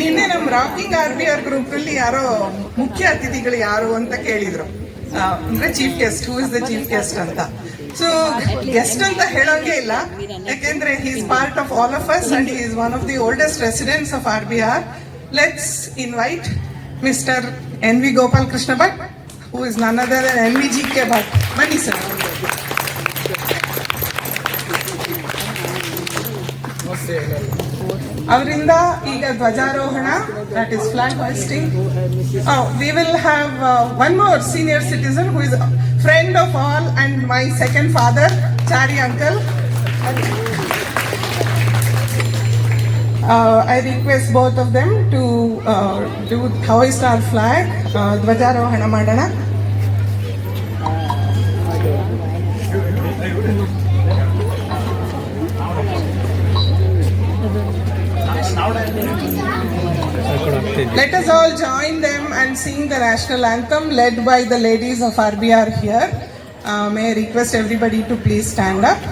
ನಿನ್ನೆ ನಮ್ಮ rocking RBR group ಅಲ್ಲಿ ಯಾರೋ ಮುಖ್ಯ ಅತಿಥಿಗಳು ಯಾರು ಅಂತ ಕೇಳಿದ್ರು. ಅಂದ್ರೆ chief guest, who is the chief guest ಅಂತ. ಸೊ ಗೆಸ್ಟ್ ಅಂತ ಹೇಳೋಂಗೆ ಇಲ್ಲ, ಯಾಕೆಂದ್ರೆ he is part of all of us and he is one of the oldest residents of RBR. Let's invite mister NV Gopal Krishna Bhat, who is ನನ್ other than NVGK Bhat. ಬನ್ನಿ sir. ಅವರಿಂದ ಈಗ ಧ್ವಜಾರೋಹಣ, that is flag hoisting. We will have one more senior citizen who is a friend of all and my second father, Chari uncle. I request both of them to do hoist our flag. ಧ್ವಜಾರೋಹಣ ಮಾಡೋಣ. Let us all join them and sing the national anthem led by the ladies of RBR here. May I request everybody to please stand up.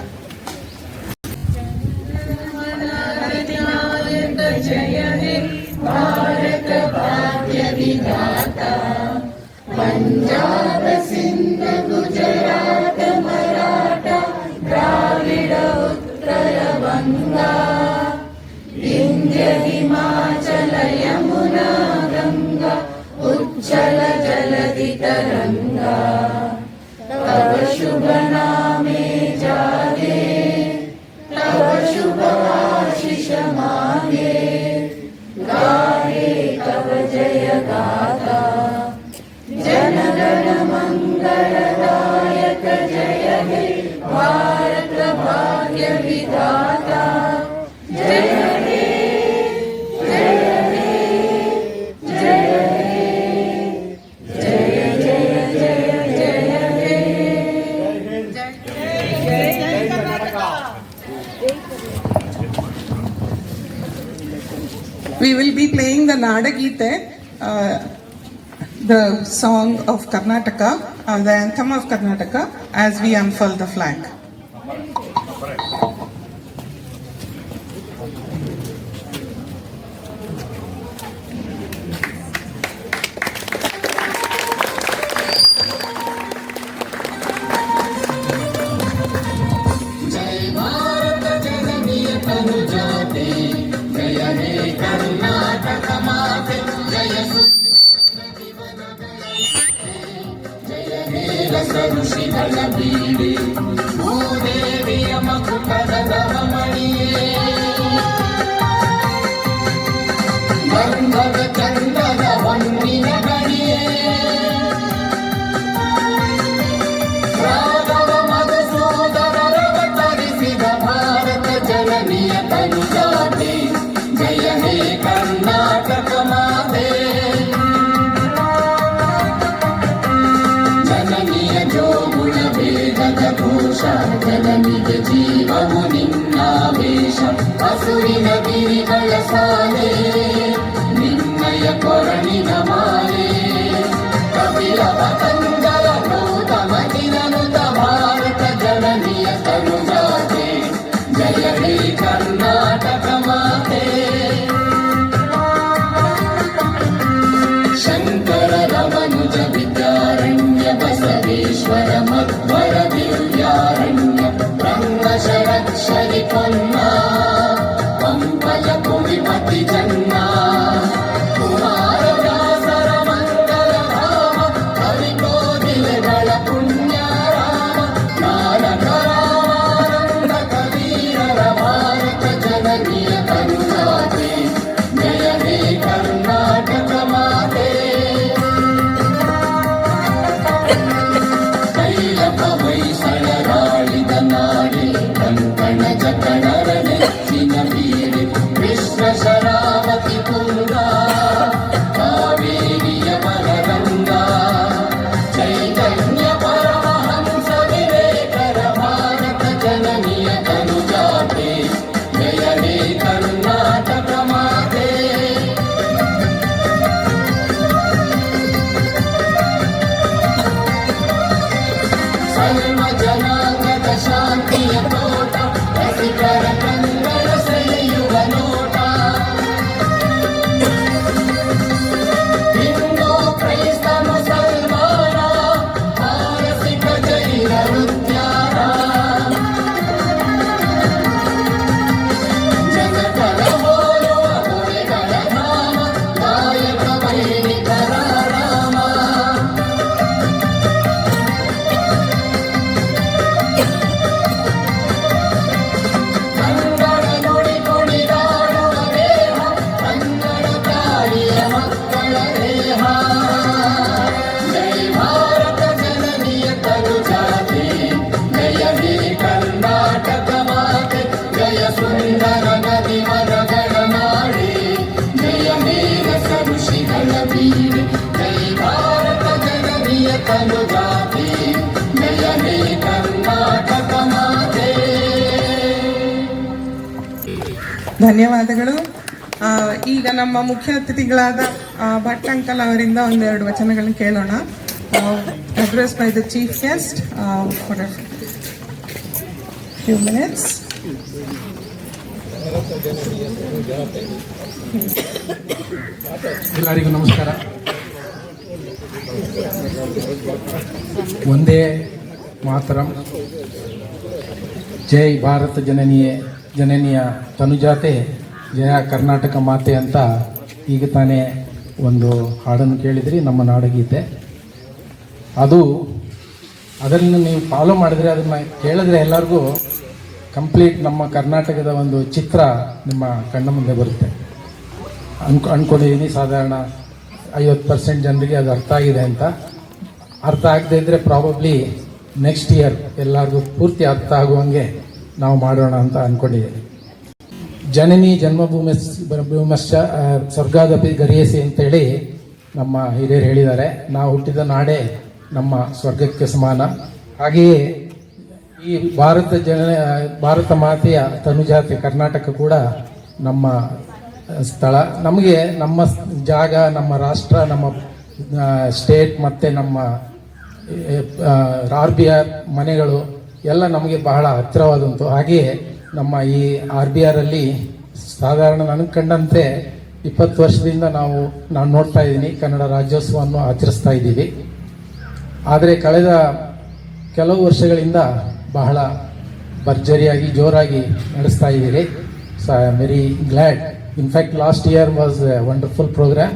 Punjab Sindh Gujarat Maratha Dravid उत्तर बंगा विंध्य हिमाचल यमुना गंगा उज्जल जलधि तरंगा तव शुभ नामे जागे तव शुभ आशीष मांगे गाहे तव जय गाथा जनगण मंगलदायक जय हे भारत भाग्य विधाता जय हे जय हे जय हे जय जय जय जय हे जय Karnataka. We will be playing the Nadagite, the song of Karnataka, the anthem of Karnataka, as we unfurl the flag. जय भारत जननीय तनुजाते जय हे कर्नाटक माते जय ಋಷಿಗಳ ಬೀಡೆ ಭೂದೇವಿಯ ಮಕುಟದ ರಮಣಿಯೇ ಗಂಧದ ಚಂದದ ಹೊನ್ನಿನ ಗಣಿಯೇ ರಾಘವ ಮಧುಸೂದರವತರಿಸಿದ ಭಾರತ ಜನನಿಯ ತನುಜಾತೆ ಜಯ ಹೇ ಕರ್ನಾಟಕ ಮಾತೆ ಜೋಗುಣ ವೇದದ ಘೋಷ ಜನನಿಗೆ ಜೀವವು ನಿನ್ನಾವೇಶ ಹಸುರಿನ ಗಿರಿಗಳ ಸಾಲೆ ನಿನ್ನಯ ಕೊರಣಿನ ಮಾಲೆ ಕಪಿಲ ಪತಂಜಲ ಗೌತಮ ದಿನನುತ ಭಾರತ ಜನನಿಯ ತನುಜಾತೆ ಜಯ ಹೇ ಕರ್ನಾಟಕ ಮಾತೆ ಶಂಕರ ರಮನುಜ ವಿದ್ಯಾರಣ್ಯ ಬಸವೇಶ್ವರ ಮಧ್ವರ ದಿವ್ಯಾರಣ್ಯ ಬ್ರಹ್ಮಶರಕ್ಷರಿ ಪೊನ್ನ ಪಂಪಜ ಕುಡಿಪತಿ ಜನ್ನ ಕುಮಾರ ವ್ಯಾಸರ ಮಂಗಲ ಧಾಮ ಕವಿಕೋದಿಲೆಗಳ ಪುಣ್ಯ ರಾಮ ನಾನಕ ರಾಮಾನಂದ ಕಬೀರರ ಭಾರತ ಜನನಿಯ ತನುಜಾತೆ ಜಯ ಹೇ ಕರ್ನಾಟಕ ಮಾತೆ ಹೊಯ್ಸಳರಾಳಿದ ನಾಡಿ ಕಂಕಣ ಜಕಣರನೆ ದೀವಿ ಜೈ ಭಾರತ ಜನನಿಯ ತನುಜಾತೆ ಜಯ ಹೇ ಕರ್ನಾಟಕ ಮಾತೆ. ಧನ್ಯವಾದಗಳು. ಈಗ ನಮ್ಮ ಮುಖ್ಯ ಅತಿಥಿಗಳಾದ ಭಟ್ ಅಂಕಲ್ ಅವರಿಂದ ಒಂದೆರಡು ವಚನಗಳನ್ನು ಕೇಳೋಣ. Address by the chief guest for few minutes. ಎಲ್ಲರಿಗೂ ನಮಸ್ಕಾರ. ಒಂದೇ ಮಾತರಂ, ಜೈ ಭಾರತ ಜನನಿಯ ತನುಜಾತೆ ಜಯ ಕರ್ನಾಟಕ ಮಾತೆ ಅಂತ ಈಗ ತಾನೇ ಒಂದು ಹಾಡನ್ನು ಕೇಳಿದ್ರಿ, ನಮ್ಮ ನಾಡಗೀತೆ. ಅದನ್ನು ನೀವು ಫಾಲೋ ಮಾಡಿದ್ರೆ, ಅದನ್ನು ಕೇಳಿದ್ರೆ ಎಲ್ಲರಿಗೂ ಕಂಪ್ಲೀಟ್ ನಮ್ಮ ಕರ್ನಾಟಕದ ಒಂದು ಚಿತ್ರ ನಿಮ್ಮ ಕಣ್ಣ ಮುಂದೆ ಬರುತ್ತೆ. ಅಂದ್ಕೊಂಡಿದ್ದೀನಿ ಸಾಧಾರಣ 50% ಜನರಿಗೆ ಅದು ಅರ್ಥ ಆಗಿದೆ ಅಂತ. ಅರ್ಥ ಆಗದೆ ಇದ್ದರೆ ಪ್ರಾಬಬ್ಲಿ ನೆಕ್ಸ್ಟ್ ಇಯರ್ ಎಲ್ಲರಿಗೂ ಪೂರ್ತಿ ಅರ್ಥ ಆಗುವಂಗೆ ನಾವು ಮಾಡೋಣ ಅಂತ ಅಂದ್ಕೊಂಡಿದ್ದೀನಿ. ಜನನಿ ಜನ್ಮಭೂಮಶ್ಚ ಸ್ವರ್ಗಾದಪಿ ಗರಿಯಸಿ ಅಂತೇಳಿ ನಮ್ಮ ಹಿರಿಯರು ಹೇಳಿದ್ದಾರೆ. ನಾವು ಹುಟ್ಟಿದ ನಾಡೇ ನಮ್ಮ ಸ್ವರ್ಗಕ್ಕೆ ಸಮಾನ. ಹಾಗೆಯೇ ಈ ಭಾರತ ಮಾತೆಯ ತನುಜಾತೆ ಕರ್ನಾಟಕ ಕೂಡ ನಮ್ಮ ಸ್ಥಳ. ನಮಗೆ ನಮ್ಮ ಜಾಗ, ನಮ್ಮ ರಾಷ್ಟ್ರ, ನಮ್ಮ ಸ್ಟೇಟ್ ಮತ್ತು ನಮ್ಮ RBR ಮನೆಗಳು ಎಲ್ಲ ನಮಗೆ ಬಹಳ ಹತ್ತಿರವಾದಂತು. ಹಾಗೆಯೇ ನಮ್ಮ ಈ RBR ಅಲ್ಲಿ ಸಾಧಾರಣ ನನಗೆ ಕಂಡಂತೆ 20 ವರ್ಷದಿಂದ ನಾನು ನೋಡ್ತಾ ಇದ್ದೀನಿ ಕನ್ನಡ ರಾಜ್ಯೋತ್ಸವವನ್ನು ಆಚರಿಸ್ತಾ ಇದ್ದೀವಿ. ಆದರೆ ಕಳೆದ ಕೆಲವು ವರ್ಷಗಳಿಂದ ಬಹಳ ಭರ್ಜರಿಯಾಗಿ ಜೋರಾಗಿ ನಡೆಸ್ತಾ ಇದ್ದೀರಿ. So I am very glad. In fact last year was a wonderful program.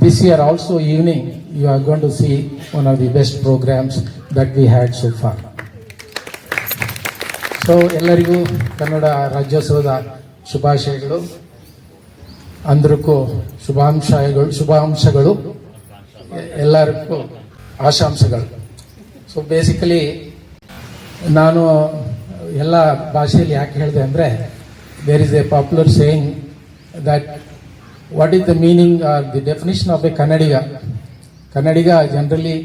This year also evening you are going to see one of the best programs that we had so far. So ಎಲ್ಲರಿಗೂ ಕನ್ನಡ ರಾಜ್ಯೋತ್ಸವದ ಶುಭಾಶಯಗಳು. ಅಂದರಿಗೂ ಶುಭಾಂಶಗಳು, ಎಲ್ಲರಿಗೂ ಆಶಾಂಶಗಳು. So basically ನಾನು ಎಲ್ಲ ಭಾಷೆಯಲ್ಲಿ ಯಾಕೆ ಹೇಳಿದೆ ಅಂದರೆ, there is a popular saying that what is the meaning or the definition of a Kannadiga? Kannadiga generally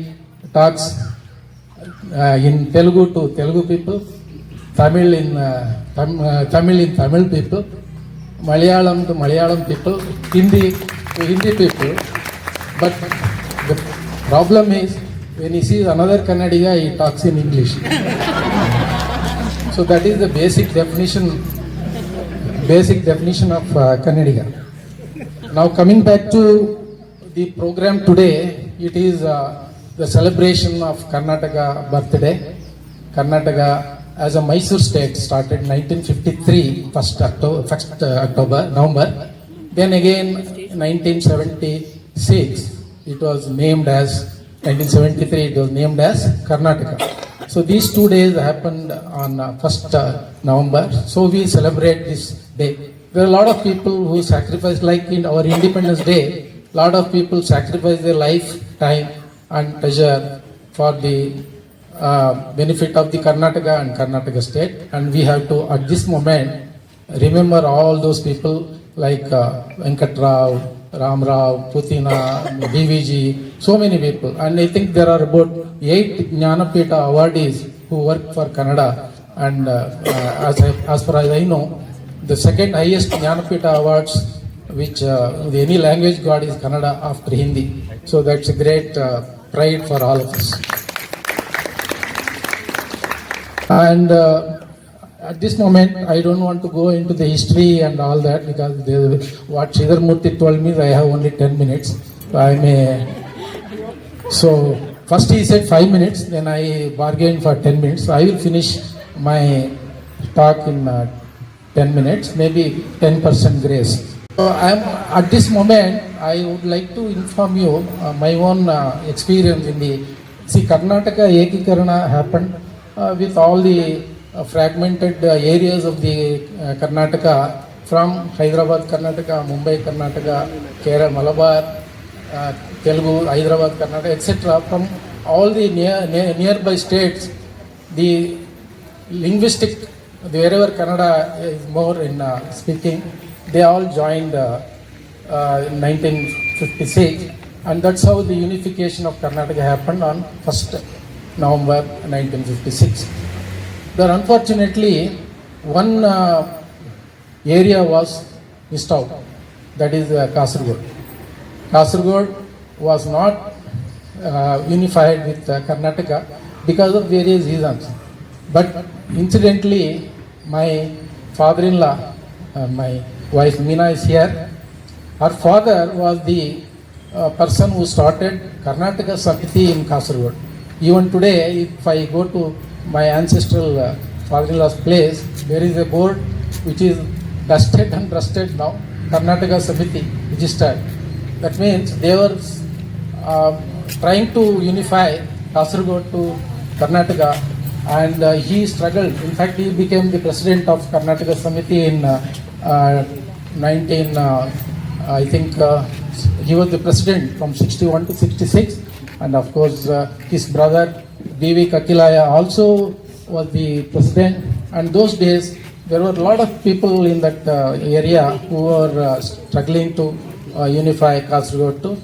talks in Telugu to Telugu people, Tamil in Tamil people, Malayalam to Malayalam people, Hindi to Hindi people. But the problem is when he sees another Kannadiga, he talks in English. So that is the basic definition of Kannadiga. Now coming back to the program today, it is the celebration of Karnataka birthday. Karnataka as a Mysore state started 1953, 1st November. Then again 1976 it was named as 1973 it was named as Karnataka. So these 2 days happened on 1st November. So we celebrate this day. There are a lot of people who sacrifice, like in our Independence Day, a lot of people sacrifice their life, time and treasure for the benefit of the Karnataka and Karnataka state. And we have to, at this moment, remember all those people like Venkat Rao, Ram Rao, Putina, BVG, so many people. And I think there are about 8 Jnanapita awardees who work for Kannada. And as far as I know, the second highest Jnanapita awards which any language got is Kannada after Hindi. So that's a great pride for all of us. And at this moment, I don't want to go into the history and all that because what Sridhar Murthy told me, I have only 10 minutes. So first he said 5 minutes, then I bargained for 10 minutes. So I will finish my talk in 10 minutes, maybe 10% grace. So at this moment, I would like to inform you my own experience in the Karnataka Ekikarana happened with all the fragmented areas of the Karnataka from Hyderabad Karnataka, Mumbai Karnataka, Kerala, Malabar, Telugu, Hyderabad Karnataka, etc. From all the nearby states, the linguistic, wherever Kannada is more in speaking, they all joined in 1956, And that's how the unification of Karnataka happened on 1st November 1956. There unfortunately one area was missed out, that is Kasaragod. Kasaragod was not unified with Karnataka because of various reasons. But incidentally, my father-in-law, my wife Meena is here. Her father was the person who started Karnataka Samiti in Kasaragod. Even today, if I go to my ancestral father-in-law's place, there is a board which is dusted and rusted now, Karnataka Samiti registered. That means they were trying to unify Kasaragod to Karnataka, and he struggled. In fact, he became the president of Karnataka Samiti in I think he was the president from 61 to 66, and of course his brother B.V. Kakilaya also was the president. And those days there were a lot of people in that area who were struggling to unify Kasaragod to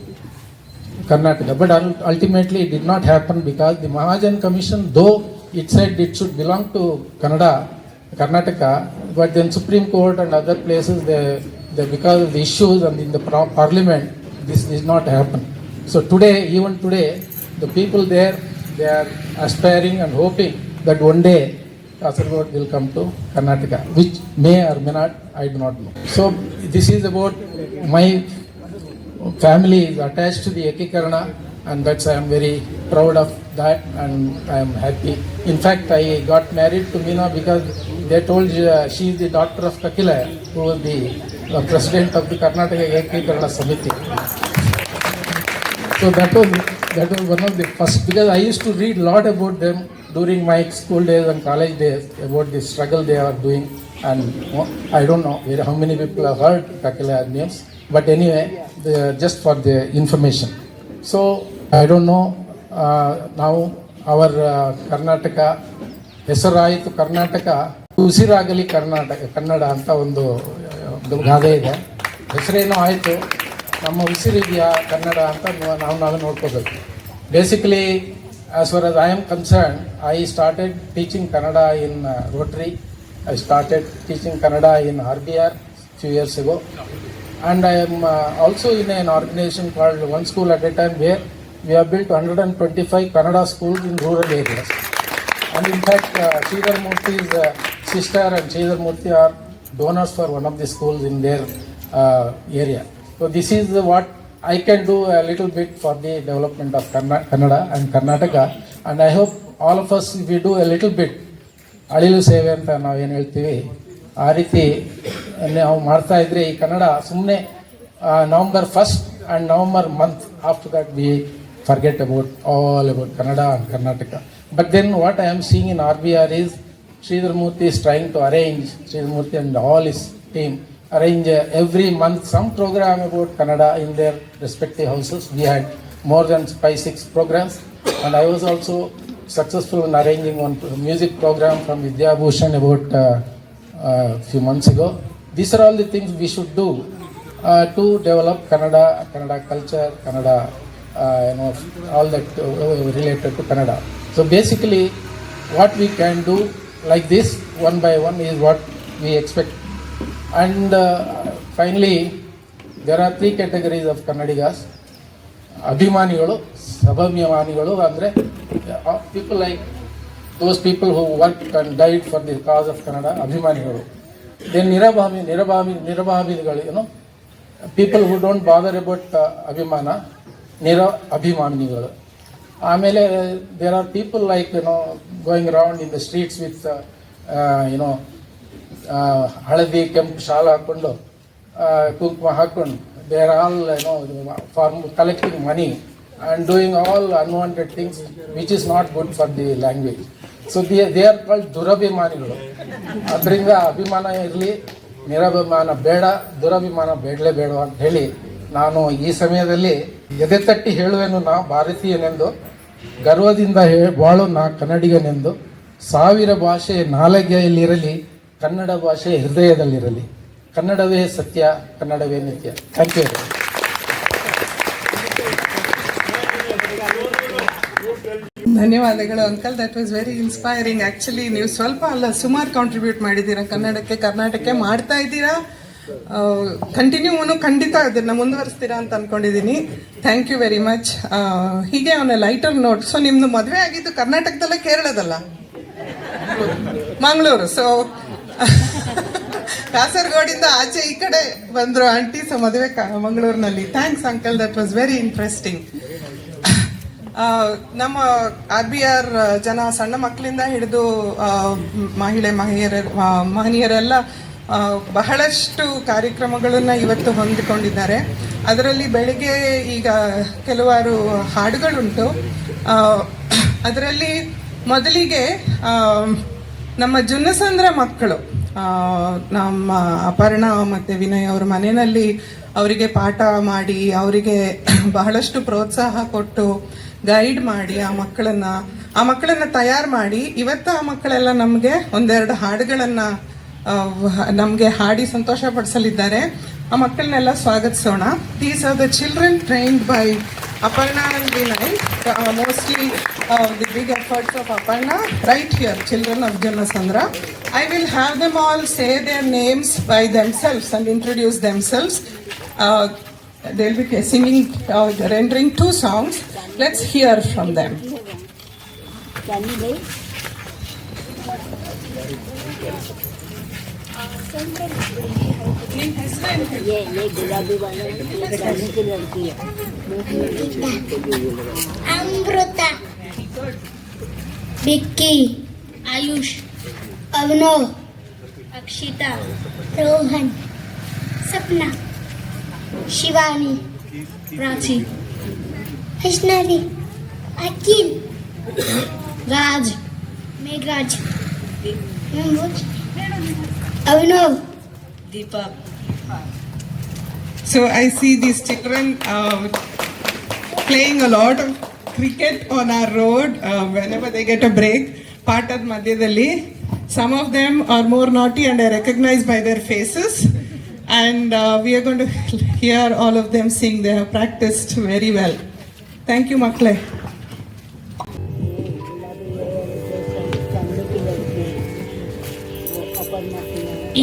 Karnataka. But ultimately it did not happen because the Mahajan Commission, though it said it should belong to Karnataka, but then Supreme Court and other places, they because of the issues and in the parliament, this did not happen. So today, even today, the people there, they are aspiring and hoping that one day Kasaragod will come to Karnataka, which may or may not, I do not know. So this is about my family is attached to the Ekikarana, and that's I am very proud of that, and I am happy. In fact, I got married to Meena because they told she is the daughter of Kakilaya, who was the president of the Karnataka Ekikarana Samiti. So that was one of the first, because I used to read a lot about them during my school days and college days about the struggle they are doing, and I don't know how many people have heard Kakilaya names, but anyway, just for the information. So I don't know, now our Karnataka, ಹೆಸರಾಯಿತು ಕರ್ನಾಟಕ, ಉಸಿರಾಗಲಿ ಕರ್ನಾಟಕ, ಕನ್ನಡ ಅಂತ ಒಂದು ಗಾದೆ ಇದೆ. ಹೆಸರೇನೋ ಆಯಿತು, ನಮ್ಮ ಉಸಿರಿದೆಯಾ ಕನ್ನಡ ಅಂತ ನಾವು ನೋಡ್ಕೋಬೇಕು. Basically, as far as I am concerned, I started teaching Kannada in Rotary. I started teaching Kannada in RBR few years ago. And I am also in an organization called One School at a Time, where we have built 125 Kannada schools in rural areas. And in fact, Sridhar Murthy's sister and Sridhar Murthy are donors for one of the schools in their area. So this is what I can do a little bit for the development of Kannada and Karnataka. And I hope all of us, if we do a little bit, ಅಳಿಲು ಸೇವೆ ಅಂತ ನಾವೇನು ಹೇಳ್ತೀವಿ, ಆ ರೀತಿ ನಾವು ಮಾಡ್ತಾ ಇದ್ರೆ ಈ ಕನ್ನಡ ಸುಮ್ಮನೆ November 1st and November month, after that we forget about Kannada and Karnataka. But then what I am seeing in RBR is Sridhar Murthy is trying to arrange, Sridhar Murthy and all his team arrange every month some program about Kannada in their respective houses. We had more than 5-6 programs, and I was also successful in arranging one music program from Vidya Bhushan about few months ago. These are all the things we should do to develop Kannada culture, Kannada, all that related to Kannada. So basically, what we can do like this, one by one, is what we expect. And finally, there are 3 categories of Kannadigas. Abhimanigalu, Sabhamyamanigalu, andre people like those people who worked and died for the cause of Kannada, Abhimanigalu. Then Nirabhamigalu, people who don't bother about Abhimana, Abhimanigalu. There are people like, going around in the streets with, Haladi, Kemp, Shala, Hakundu, Kunkma Hakundu. They are all, for collecting money and doing all unwanted things, which is not good for the language. So they are called Durabhimanigalu. ಅದರಿಂದ ಅಭಿಮಾನ ಇರಲಿ, ನಿರಭಿಮಾನ ಬೇಡ, ದುರಭಿಮಾನ ಬೇಡಲೇ ಬೇಡ ಅಂತ ಹೇಳಿ ನಾನು ಈ ಸಮಯದಲ್ಲಿ ಎದೆ ತಟ್ಟಿ ಹೇಳುವೆನು, ನಾ ಭಾರತೀಯನೆಂದು, ಗರ್ವದಿಂದ ಬಾಳು ನಾ ಕನ್ನಡಿಗನೆಂದು, 1000 ಭಾಷೆ ನಾಲಿಗೆಯಲ್ಲಿರಲಿ, ಕನ್ನಡ ಭಾಷೆ ಹೃದಯದಲ್ಲಿರಲಿ. ಕನ್ನಡವೇ ಸತ್ಯ, ಕನ್ನಡವೇ ನಿತ್ಯ. Thank you. ಧನ್ಯವಾದಗಳು uncle, that was very inspiring. Actually ನೀವು ಸ್ವಲ್ಪ ಅಲ್ಲ ಸುಮಾರು ಕಾಂಟ್ರಿಬ್ಯೂಟ್ ಮಾಡಿದ್ದೀರಾ ಕರ್ನಾಟಕಕ್ಕೆ ಮಾಡ್ತಾ ಇದ್ದೀರಾ. ಕಂಟಿನ್ಯೂನು ಖಂಡಿತ ಅದನ್ನ ಮುಂದುವರಿಸ್ತೀರಾ ಅಂತ ಅನ್ಕೊಂಡಿದ್ದೀನಿ. Thank you very much. ಹೀಗೆ ಅವನ ಲೈಟರ್ ನೋಟ್. ಸೊ ನಿಮ್ದು ಮದುವೆ ಆಗಿದ್ದು ಕರ್ನಾಟಕದಲ್ಲ, ಕೇರಳದಲ್ಲ? ಮಂಗಳೂರು. ಸೊ ಕಾಸರಗೋಡಿಂದ ಆಚೆ ಈ ಕಡೆ ಬಂದ್ರು ಆಂಟಿ. ಸೊ ಮದುವೆ ಮಂಗಳೂರಿನಲ್ಲಿ. Thanks uncle, that was very interesting. ನಮ್ಮ RBR ಜನ ಸಣ್ಣ ಮಕ್ಕಳಿಂದ ಹಿಡಿದು ಮಹನೀಯರೆಲ್ಲ ಬಹಳಷ್ಟು ಕಾರ್ಯಕ್ರಮಗಳನ್ನ ಇವತ್ತು ಹೊಂದಿಕೊಂಡಿದ್ದಾರೆ. ಅದರಲ್ಲಿ ಬೆಳಿಗ್ಗೆ ಈಗ ಕೆಲವಾರು ಹಾಡುಗಳುಂಟು. ಅದರಲ್ಲಿ ಮೊದಲಿಗೆ ನಮ್ಮ ಜುನ್ನಸಂದ್ರ ಮಕ್ಕಳು, ನಮ್ಮ ಅಪರ್ಣ ಮತ್ತು ವಿನಯ್ ಅವರ ಮನೆಯಲ್ಲಿ ಅವರಿಗೆ ಪಾಠ ಮಾಡಿ, ಅವರಿಗೆ ಬಹಳಷ್ಟು ಪ್ರೋತ್ಸಾಹ ಕೊಟ್ಟು ಗೈಡ್ ಮಾಡಿ ಆ ಮಕ್ಕಳನ್ನ ತಯಾರು ಮಾಡಿ ಇವತ್ತು ಆ ಮಕ್ಕಳೆಲ್ಲ ನಮಗೆ ಒಂದೆರಡು ಹಾಡುಗಳನ್ನ ನಮಗೆ ಹಾಡಿ ಸಂತೋಷ ಪಡಿಸಲಿದ್ದಾರೆ. ಆ ಮಕ್ಕಳನ್ನೆಲ್ಲ ಸ್ವಾಗತಿಸೋಣ. These are the children trained by Aparna and Vinay. Mostly the big efforts of Aparna right here, children of Janasandra. I will have them all say their names by themselves and introduce themselves. They'll be singing, rendering 2 songs. Let's hear from them. ये गुलाबी वाला लड़की की लड़की है. अमृता, विक्की, आयुष, अभिनव, अक्षिता, रोहन, सपना, शिवानी, प्राची, वैष्णवी, अखिल, राज, मेघराज, अभिनव, दीपक. So I see these children playing a lot of cricket on our road whenever they get a break. Paatad madhyadalli. Some of them are more naughty and I recognize by their faces. And we are going to hear all of them sing. They have practiced very well. Thank you, Makle.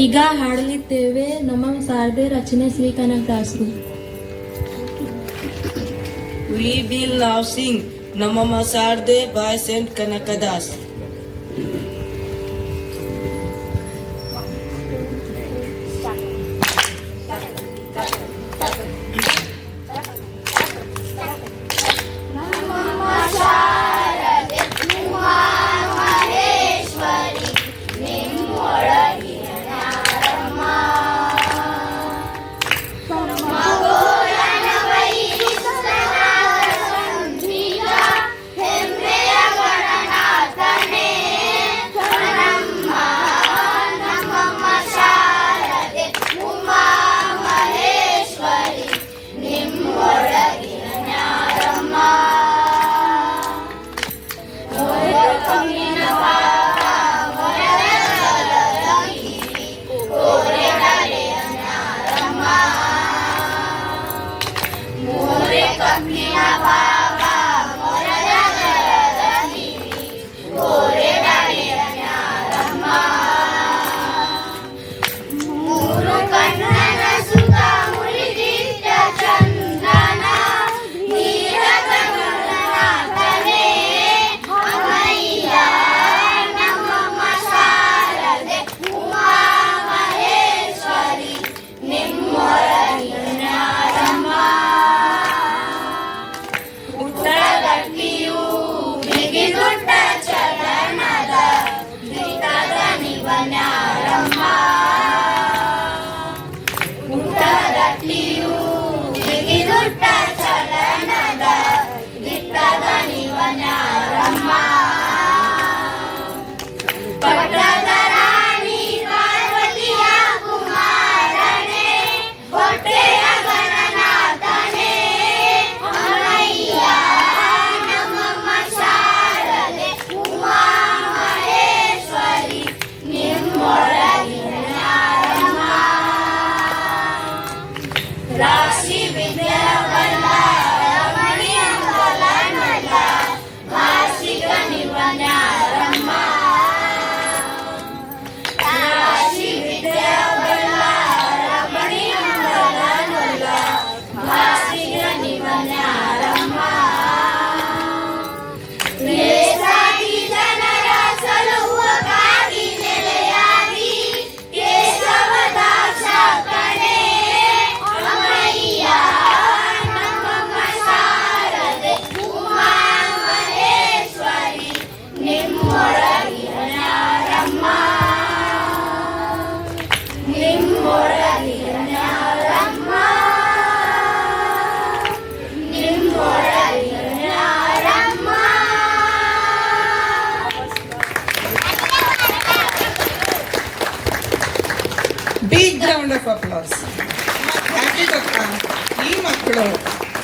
ಈಗ ಹಾಡಲಿದ್ದೇವೆ ನಮ್ಮ ಶಾರದೆ ರಚನೆ ಶ್ರೀ ಕನಕದಾಸರು. We will now sing Namama Sarde by Saint Kanakadas.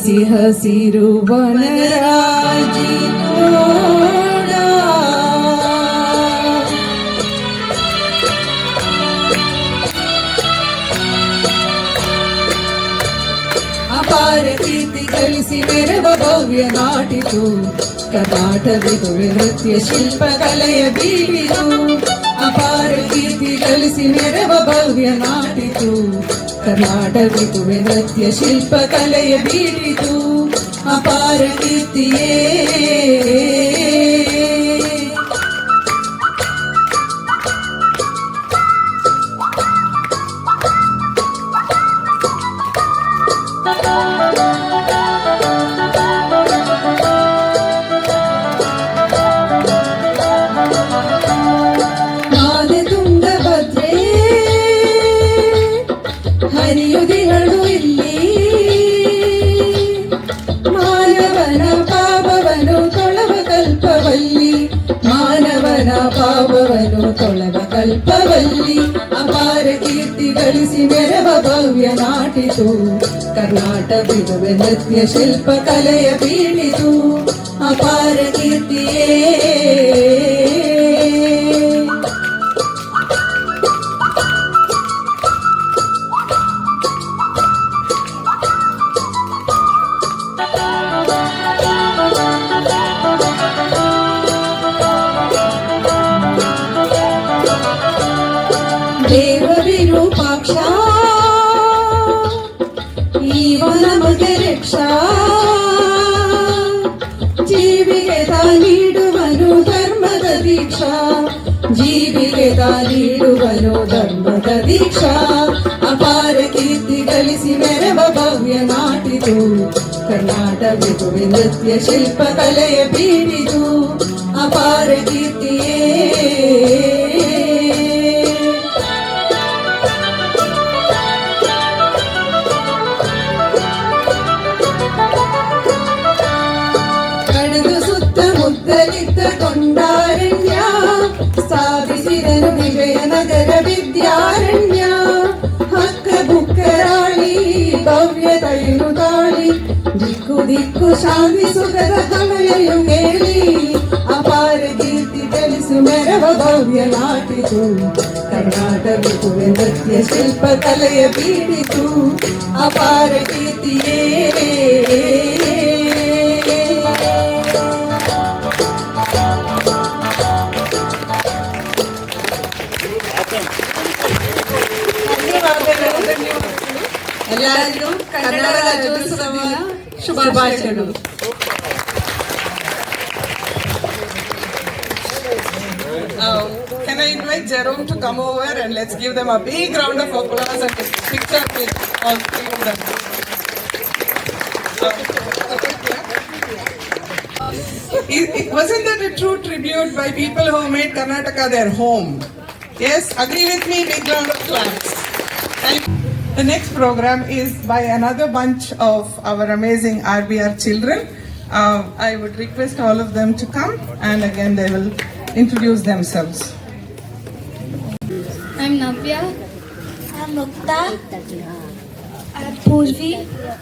ಹಸಿ ಹಸಿರು ವನರಾಜಿ ನೋಡ ಅಪಾರ ಕೀರ್ತಿ ಗಳಿಸಿ ಮೆರವ ಭವ್ಯ ನಾಟಿತು ಕರ್ನಾಟಕದ ನೃತ್ಯ ಶಿಲ್ಪ ಕಲೆಯ ಬೀಳಿತು ಅಪಾರ ಕೀರ್ತಿ ಗಳಿಸಿ ಮೆರವ ಭವ್ಯ ನಾಟಿತು ಕರ್ನಾಟಕದ ನೃತ್ಯ ಶಿಲ್ಪ ಕಲೆಯ ಬೀಳಿತು ಅಪಾರ ಕೀರ್ತಿಯೇ ತುಂಗಭದ್ರೆ ಹರಿಯುದಿಗಳು ಇಲ್ಲಿ ಮಾನವನ ಪಾಪವನು ತೊಳವ ಕಲ್ಪವಲ್ಲಿ ಮಾನವನ ಪಾಪವನು ತೊಳವ ಕಲ್ಪವಲ್ಲಿ ಅಪಾರ ಕೀರ್ತಿ ಗಳಿಸಿ ಮೆರವ ಭವ್ಯ ನಾಟಿತು ಕರ್ನಾಟಕದ ನೃತ್ಯ ಶಿಲ್ಪ ಕಲೆಯ ಬೀಳಿತು ಅಪಾರ ಕೀರ್ತಿಯೇ ದೇವ ವಿರೂಪಾಕ್ಷ ಈವ ನಮಗೆ ರಕ್ಷಾ ಜೀವಿಗೆ ನೀಡುವನು ಧರ್ಮದ ದೀಕ್ಷಾ ಜೀವಿಗೆ ನೀಡುವನು ಧರ್ಮದ ದೀಕ್ಷಾ ಅಪಾರ ಕೀರ್ತಿ ಗಳಿಸಿ ಮೆರವ ಭವ್ಯ ನಾಟಿತು ಕರ್ನಾಟಕದ ನೃತ್ಯ ಶಿಲ್ಪ ಕಲೆಯ ಬೀಳಿತು ಅಪಾರ ಕೀರ್ತಿಯೇ ಸುತ್ತಮುತ್ತಲಿದ್ದ ಕೊಂಡಾರಣ್ಯ ಸ್ಥಾಪಿಸಿದನು ವಿಜಯನಗರ ವಿದ್ಯಾರಣ್ಯ ಹಕ್ಕ ಬುಕ್ಕರಾಳಿ ಭವ್ಯ ತೈನು ತಾಳಿ ದಿಕ್ಕು ದಿಕ್ಕು ಶಾಂತಿ ಸುಖದ ಕಮಲೆಯು ಹೇಳಿ ಅಪಾರ ಕೀರ್ತಿ ತಿಳಿಸು ಮೆರವ ಭವ್ಯ ನಾಟಿತು ಕರ್ನಾಟಕದ ನೃತ್ಯ ಶಿಲ್ಪ ಕಲೆಯ ಬೀಳಿತು ಅಪಾರ ಕೀರ್ತಿಯೇ ಎಲ್ಲರಿಗೂ ಕನ್ನಡ ರಾಜ್ಯೋತ್ಸವದ ಶುಭಾಶಯಗಳು. Can I invite Jerome to come over and let's give them a big round of applause and a picture with all three of them. Wasn't that a true tribute by people who made Karnataka their home? Yes, agree with me, big round of claps. And the next program is by another bunch of our amazing RBR children. I would request all of them to come and again they will introduce themselves. I'm Navya. I'm Mukta. I'm Purvi.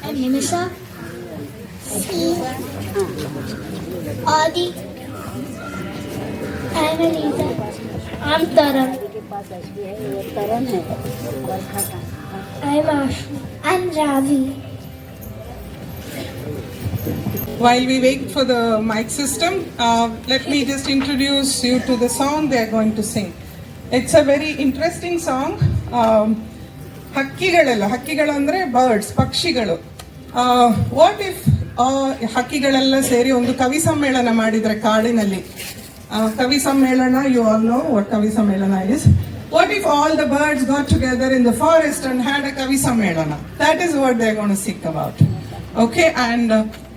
I'm Nimisa. Adi. I'm Anita. I'm Taran. I'm Ashu. I'm Ravi. While we wait for the mic system, let me just introduce you to the song they are going to sing. It's a very interesting song. ಹಕ್ಕಿಗಳು ಅಂದ್ರೆ birds, ಪಕ್ಷಿಗಳು. What if ಹಕ್ಕಿಗಳೆಲ್ಲ ಸೇರಿ ಒಂದು ಕವಿ ಸಮ್ಮೇಳನ ಮಾಡಿದ್ರೆ ಕಾಡಿನಲ್ಲಿ. ಕವಿ ಸಮ್ಮೇಳನ, you all know what ಕವಿ ಸಮ್ಮೇಳನ is. What if all the birds got together in the forest and had a kavi sammelana? That is what they're going to sing about. Okay, and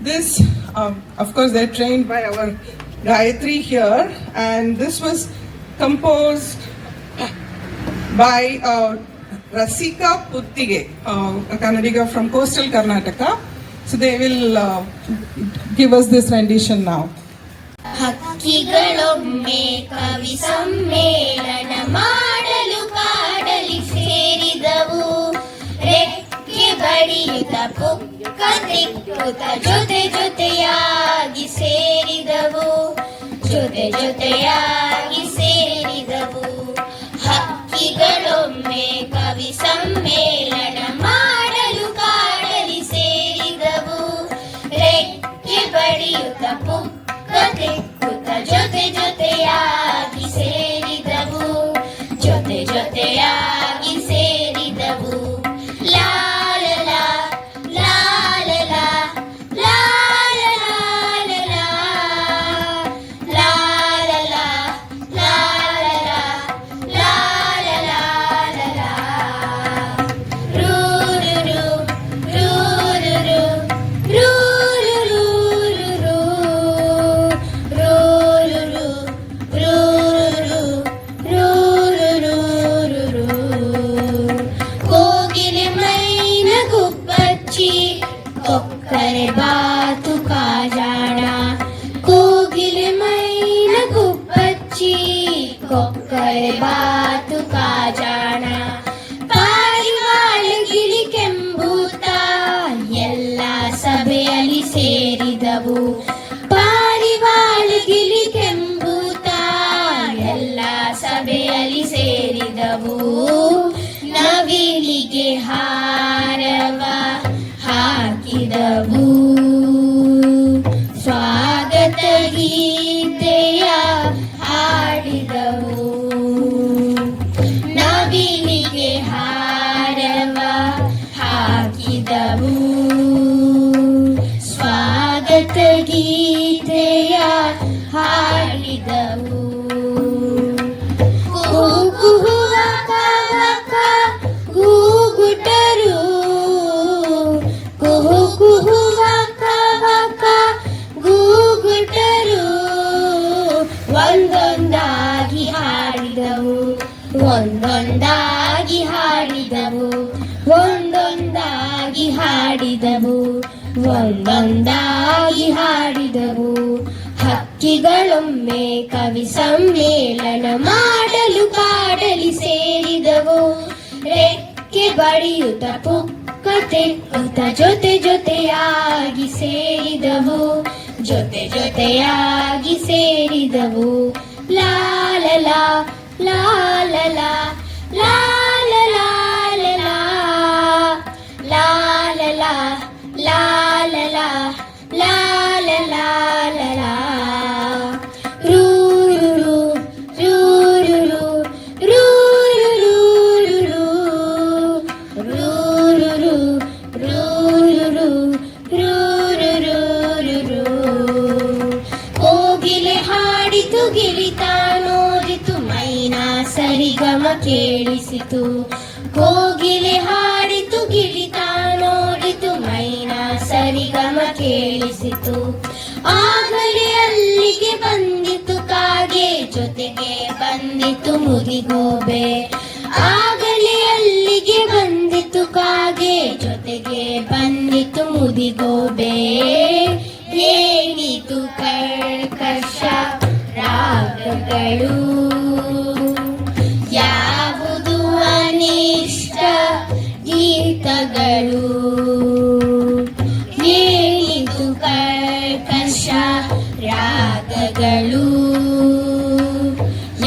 this, of course, they're trained by our Gayatri here, and this was composed by Rasika Puttige, a Kannadiga from coastal Karnataka. So they will give us this rendition now. ಹಕ್ಕಿಗಳೊಮ್ಮೆ ಕವಿ ಸಮ್ಮೇಳನ ಮಾಡಲು ಕಾಡಲಿ ಸೇರಿದವು ರೆಕ್ಕೆ ಬಡಿಯುತ್ತ ಪುಕ್ಕ ತಿಕ್ಕುತ್ತ ಜೊತೆ ಜೊತೆಯಾಗಿ ಸೇರಿದವು, ಜೊತೆ ಜೊತೆಯಾಗಿ ಸೇರಿದವು. ಹಕ್ಕಿಗಳೊಮ್ಮೆ ಕವಿ ಸಮ್ಮೇಳನ ಮಾಡಲು ಕಾಡಲಿ ಸೇರಿದವು. ರೆಕ್ಕೆ ಬಡಿಯುತ್ತ ಪುಕ್ಕ ತಿಕ್ಕುತ್ತ ಜೊತೆ ಜೊತೆಯಾಗಿ ಸೇರಿದವು, ಜೊತೆ ಜೊತೆಯಾಗಿ ಸೇರಿದವು. ಲಾಲಲ ಲಾಲಲ ಲಾಲಲ ಲಾಲಲ ಲಾಲಲ ಲಾಲಲ ರೂರುರು ರೂರುರು ರೂರುರು ರೂರುರು ರೂರುರು ರೂರುರು. ಕೋಗಿಲೆ ಮೈನ ಗುಬ್ಬಚ್ಚಿ ಕೊಕ್ಕರೆ ಬಾತು ಕಾಜಾಣ, ಕೋಗಿಲೆ ಮೈನ ಗುಬ್ಬಚ್ಚಿ ಕೊಕ್ಕರೆ ಬಾತು ಕಾಜಾಣ. ಪಾರಿವಾಳ ಗಿಳಿ ಕೆಂಬೂತ ಎಲ್ಲ ಸಭೆಯಲ್ಲಿ ಸೇರಿದವು, ಪಾರಿವಾಳ ಗಿಳಿ ಕೆಂಬೂತ ಎಲ್ಲ ಸಭೆಯಲ್ಲಿ ಸೇರಿದವು. ನವಿಲಿಗೆ ಹಾರವ ಹಾಕಿದವು, ಸ್ವಾಗತ ಗೀತೆಯ ಹಾಡಿದವು. ನವಿಲಿಗೆ ಹಾರವ ಹಾಕಿದವು, ಸ್ವಾಗತ ಗೀತೆಯ ಹಾಡಿದವು. ಕುಹುಕುಹುವ ಕವಕ ಗೂಗುಟರು, ಕುಹುಕುಹುವ ಕವಕ ಗೂಗುಟರು. ಒಂದೊಂದಾಗಿ ಹಾಡಿದವು, ಒಂದೊಂದಾಗಿ ಹಾಡಿದವು, ಒಂದೊಂದಾಗಿ ಹಾಡಿದವು, ಒಂದೊಂದಾಗಿ ಹಾಡಿದವು. ಹಕ್ಕಿಗಳೊಮ್ಮೆ ಕವಿ ಸಮ್ಮೇಳನ ಮಾಡಲು ಕಾಡಲಿ ಸೇರಿದವು. ರೆಕ್ಕೆ ಬಡಿಯುತ್ತ ಪುಕ್ಕ ತೆಕ್ಕುತ್ತ ಜೊತೆ ಜೊತೆಯಾಗಿ ಸೇರಿದವು, ಜೊತೆ ಜೊತೆಯಾಗಿ ಸೇರಿದವು. ಲಾಲಲ ಲಾಲಲ ಲಾಲಲ ಲಾಲಲ ಲಾಲಲ ಲಾಲಲ ರೂರುರು ರೂರುರು ರೂರುರು ರೂರುರು ರೂರುರು ರೂರುರು. ಕೋಗಿಲೆ ಹಾಡಿತು ಗಿಳಿತಾ ನೋಡಿತು, ಮೈನಾ ಸರಿಗಮ ಕೇಳಿಸಿತು. ಕೋಗಿಲೆ ಹಾಡಿತು ಗಿಳಿತಾ ನೋಡಿತು, ಮೈನಾ ಸರಿಗಮ ಕೇಳಿಸಿತು. ಆಗಲೇ ಅಲ್ಲಿಗೆ ಬಂದಿತು ಕಾಗೆ, ಜೊತೆಗೆ ಬಂದಿತು ಮುದಿಗೂಬೆ. ಆಗಲೇ ಅಲ್ಲಿಗೆ ಬಂದಿತು ಕಾಗೆ, ಜೊತೆಗೆ ಬಂದಿತು ಮುದಿಗೂಬೆ. ಏನಿತು ಕರ್ಕಶ ರಾಗಗಳು, ಯಾವುದು ಅನಿಷ್ಟ ಗೀತಗಳು. ಏನಿತು ಕರ್ಕಶ ರಾಗಗಳು,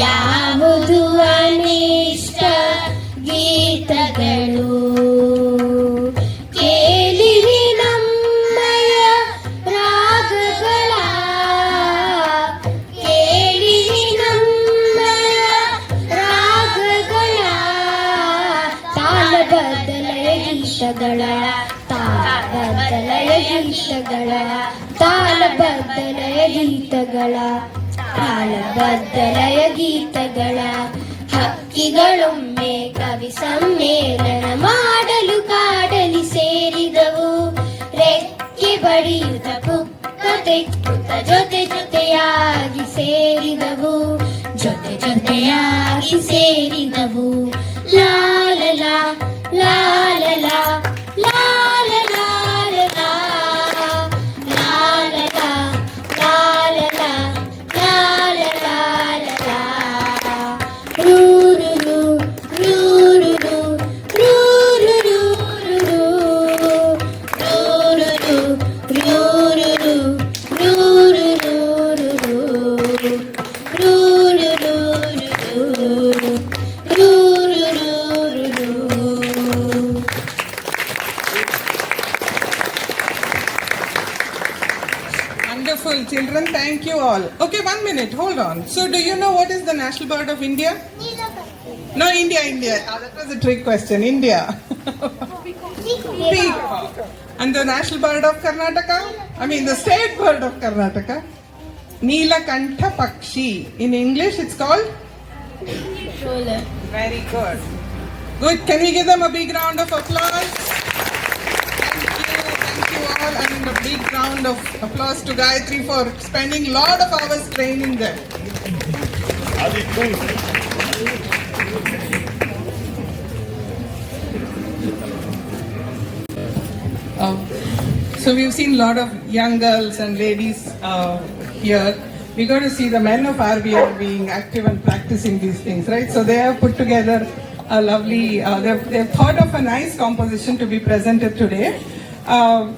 ಯಾವುದು ಅನಿಷ್ಟ ಗೀತಗಳು. ಕೇಳಿರಿ ನಮ್ಮಯ ರಾಗಗಳ, ಕೇಳಿರಿ ನಮ್ಮಯ ರಾಗಗಳ. ತಾಳಬದ್ದಲೆಯ ಗೀತಗಳ, ತಾಳಬದ್ದಲೆಯ ಗೀತಗಳ, ತಾಳಬದ್ದಲೆಯ ಗೀತಗಳ, ತಾಳಬದ್ದಲೆಯ ಗೀತಗಳ. ಹಕ್ಕಿಗಳೊಮ್ಮೆ ಕವಿ ಸಮ್ಮೇಳನ ಮಾಡಲು ಕಾಡಲಿ ಸೇರಿದವು. ರೆಕ್ಕೆ ಬಡಿಯುತ್ತ ಪುಕ್ಕ ತೆಕ್ಕುತ್ತ ಜೊತೆ ಜೊತೆಯಾಗಿ ಸೇರಿದವು, ಜೊತೆ ಜೊತೆಯಾಗಿ ಸೇರಿದವು. ಲಾಲಲ ಲಾಲಲ ಲಾಲಲ ಲಾಲಲ ಲಾಲಲ ಲಾಲಲ ರೂರುರು ರೂರುರು ರೂರುರು ರೂರುರು Wonderful children, thank you all. Okay, 1 minute, hold on. So, do you know what is the national bird of India? No, India. That was a trick question. India. Peacock. And the national bird of Karnataka? I mean, the state bird of Karnataka? Neelakantha Pakshi. In English, it's called? Very good. Good. Can we give them a big round of applause? Thank you all, and a big round of applause to Gayatri for spending a lot of hours training them. So we've seen a lot of young girls and ladies here. We got to see the men of RBR being active and practicing these things, right? So they have put together a lovely, they've thought of a nice composition to be presented today.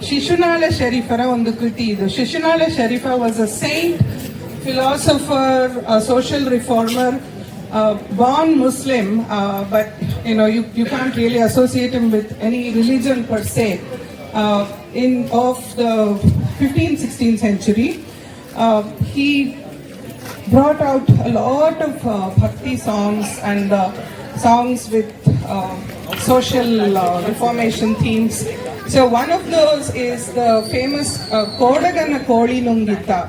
Shishunala Sharifara ಒಂದು ಕೃತಿ ಇದು. Shishunala Sharifa was a saint, philosopher, a social reformer, born Muslim, but you can't really associate him with any religion per se. Of the 15th, 16th century, he brought out a lot of bhakti songs and songs with social reformation themes. So one of those is the famous Kodagana Koli Nungita.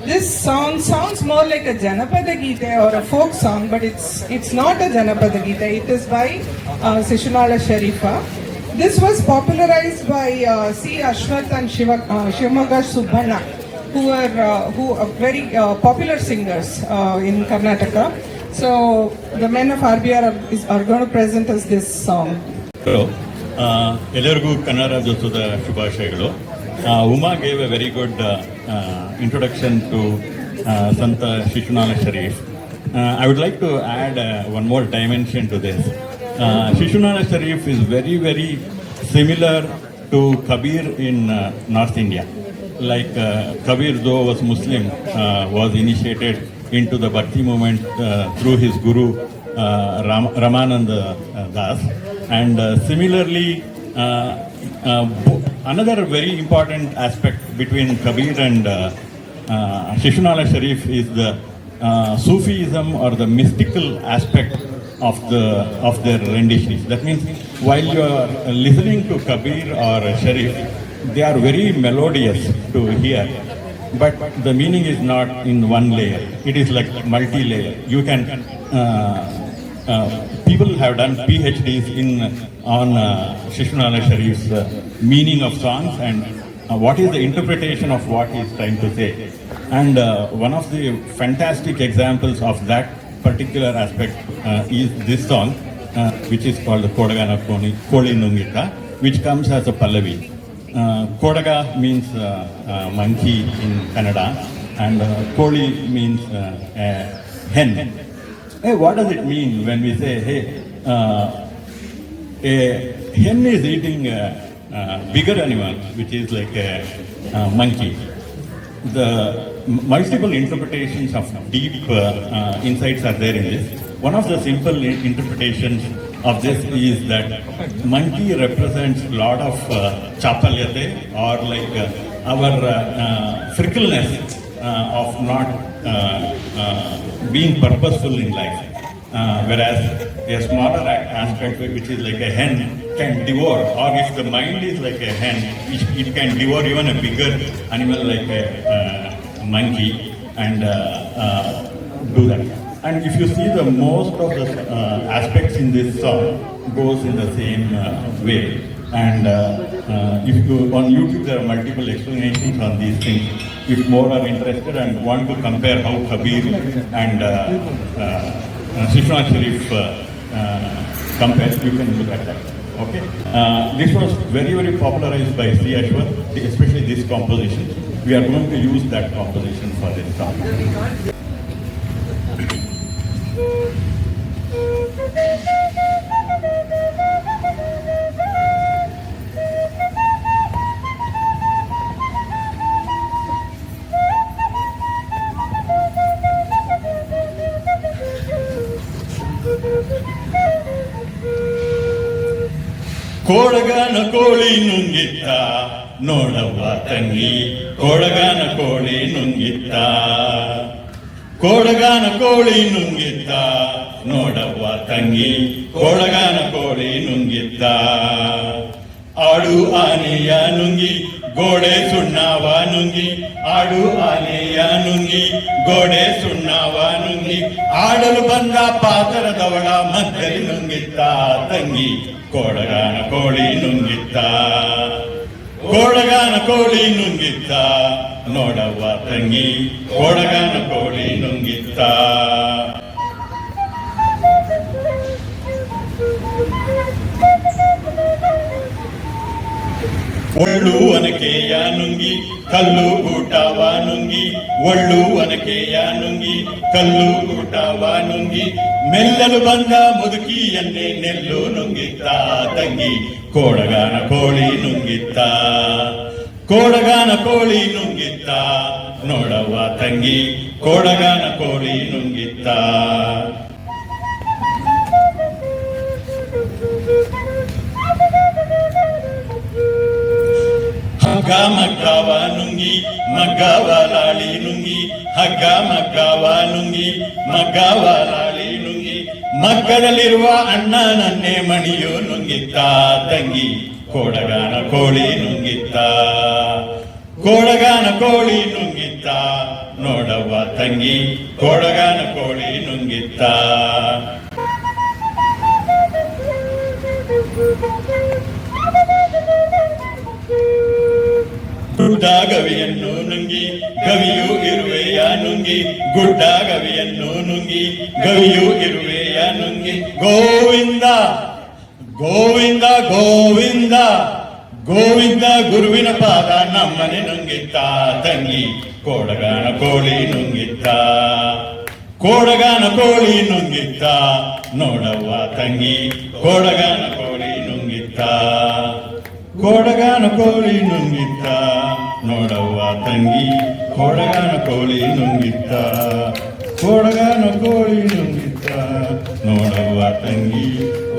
This song sounds more like a Janapada Gita or a folk song, but it's not a Janapada Gita. It is by Shishunala Sharifa. This was popularized by C. Ashwath and Shivamoga Subbanna, who are very popular singers in Karnataka. So the men of RBR are going to present us this song. ಎಲ್ಲರಿಗೂ ಕನ್ನಡ ರಾಜ್ಯೋತ್ಸವದ ಶುಭಾಶಯಗಳು. Uma gave a very good introduction to Sant Shishunala Sharif. I would like to add one more dimension to this. Shishunala Sharif is very, very similar to Kabir in North India. Like Kabir, though was Muslim, was initiated into the Bhakti movement through his guru Ramananda Das. And similarly, another very important aspect between Kabir and Shishunala Sharif is the Sufism or the mystical aspect of their renditions. That means while you are listening to Kabir or Sharif, they are very melodious to hear, but the meaning is not in one layer. It is like multi-layer. You can people have done PhDs on Shishunala Sharif's meaning of songs and what is the interpretation of what he is trying to say. And one of the fantastic examples of that particular aspect is this song, which is called the Kodagana Koli Nungita, which comes as a Pallavi. Kodaga means monkey in Kannada, and Koli means hen. Hey, what does it mean when we say, hey, a hen is eating a bigger animal, which is like a monkey? The multiple interpretations of deep insights are there in this. One of the simple interpretations of this is that monkey represents a lot of chapalyate, or like our fickleness of not being purposeful in life. Whereas a smaller aspect, which is like a hen, can devour, or if the mind is like a hen, it can devour even a bigger animal like a monkey and do that. And if you see, the most of the aspects in this song goes in the same way. And if you on YouTube, there are multiple explanations on these things. If more are interested and want to compare how Kabir and Shishunala Sharif compare, you can look at that. Okay. This was very, very popularized by C. Ashwath, especially this composition. We are going to use that composition for this song. Kodagana Koli Nungita, ನೋಡವ್ವ ತಂಗಿ ಕೊಡಗಾನ ಕೋಳಿ ನುಂಗಿತ್ತ ಕೊಡಗಾನ ಕೋಳಿ ನುಂಗಿತ್ತ ನೋಡವ್ವ ತಂಗಿ ಕೊಡಗಾನ ಕೋಳಿ ನುಂಗಿತ್ತ ಆಡು ಆನೆಯ ನುಂಗಿ ಗೋಡೆ ಸುಣ್ಣವ ನುಂಗಿ ಆಡು ಆನೆಯ ನುಂಗಿ ಗೋಡೆ ಸುಣ್ಣವ ನುಂಗಿ ಆಡಲು ಬಂದ ಪಾತರದವಳ ಮಧ್ಯದಲ್ಲಿ ನುಂಗಿತ್ತ ತಂಗಿ ಕೊಡಗಾನ ಕೋಳಿ ನುಂಗಿತ್ತ ಕೊಡಗಾನ ಕೋಳಿ ನುಂಗಿತ್ತ ನೋಡವ್ವ ತಂಗಿ ಕೊಡಗಾನ ಕೋಳಿ ನುಂಗಿತ್ತ ಒಳ್ಳು ಒನಕೆಯ ನುಂಗಿ ಕಲ್ಲು ಗೂಟವ ನುಂಗಿ ಒಳ್ಳು ಒನಕೆಯ ನುಂಗಿ ಕಲ್ಲು ಗೂಟವ ನುಂಗಿ ಮೆಲ್ಲಲು ಬಂದ ಮುದುಕಿಯನ್ನೇ ನೆಲ್ಲು ನುಂಗಿತ್ತ ತಂಗಿ ಕೊಡಗಾನ ಕೋಳಿ ನುಂಗಿತ್ತ ಕೊಡಗಾನ ಕೋಳಿ ನುಂಗಿತ್ತ ನೋಡವ್ವ ತಂಗಿ ಕೊಡಗಾನ ಕೋಳಿ ನುಂಗಿತ್ತ ಹಗ್ಗ ಮಗ್ಗವ ನುಂಗಿ ಮಗ್ಗವ ಲಾಳಿ ನುಂಗಿ ಹಗ್ಗ ಮಗ್ಗವ ನುಂಗಿ ಮಗ್ಗವ ಲಾಳಿ ನುಂಗಿ ಮಗ್ಗದಲ್ಲಿರುವ ಅಣ್ಣನನ್ನೇ ಮಣಿಯು ನುಂಗಿತ್ತ ತಂಗಿ ಕೊಡಗಾನ ಕೋಳಿ ನುಂಗಿತ್ತ ಕೊಡಗಾನ ಕೋಳಿ ನುಂಗಿತ್ತ ನೋಡವ್ವ ತಂಗಿ ಕೊಡಗಾನ ಕೋಳಿ ನುಂಗಿತ್ತ ಗುಡ್ಡ ಗವಿಯನ್ನು ನುಂಗಿ ಗವಿಯು ಇರುವೆಯ ನುಂಗಿ ಗುಡ್ಡ ಗವಿಯನ್ನು ನುಂಗಿ ಗವಿಯು ಇರುವೆಯ ನುಂಗಿ ಗೋವಿಂದ ಗೋವಿಂದ ಗೋವಿಂದ ಗೋವಿಂದ ಗುರುವಿನ ಪಾದ ನಮ್ಮನೆ ನುಂಗಿತ್ತ ತಂಗಿ ಕೊಡಗಾನ ಕೋಳಿ ನುಂಗಿತ್ತ ಕೊಡಗಾನ ಕೋಳಿ ನುಂಗಿತ್ತ ನೋಡವ್ವ ತಂಗಿ ಕೊಡಗಾನ ಕೋಳಿ ನುಂಗಿತ್ತ ಕೊಡಗಾನ ಕೋಳಿ ನುಂಗಿತ್ತ ನೋಡವ್ವ ತಂಗಿ ಕೊಡಗಾನ ಕೋಳಿ ನುಂಗಿತ್ತ ಕೊಡಗಾನ ಕೋಳಿ ನುಂಗಿತ್ತ ನೋಡವ್ವ ತಂಗಿ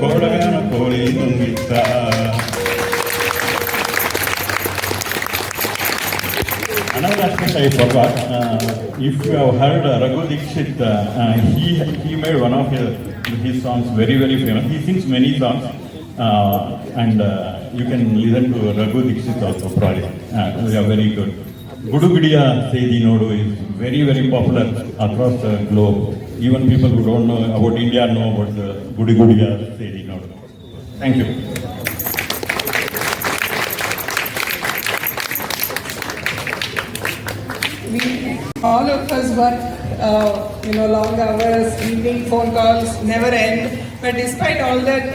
ಕೊಡಗಾನ ಕೋಳಿ ನುಂಗಿತ್ತ Another aspect I forgot, if you have heard Raghu Dixit, he made one of his songs very, very famous. He sings many songs. And you can listen to Raghu Dixit also project. They are very good. Gudugudiya Sedi Nodu is very, very popular across the globe. Even people who don't know about India know about the Gudugudiya Sedi Nodu. Thank you. All of us work, long hours, evening phone calls never end. But despite all that,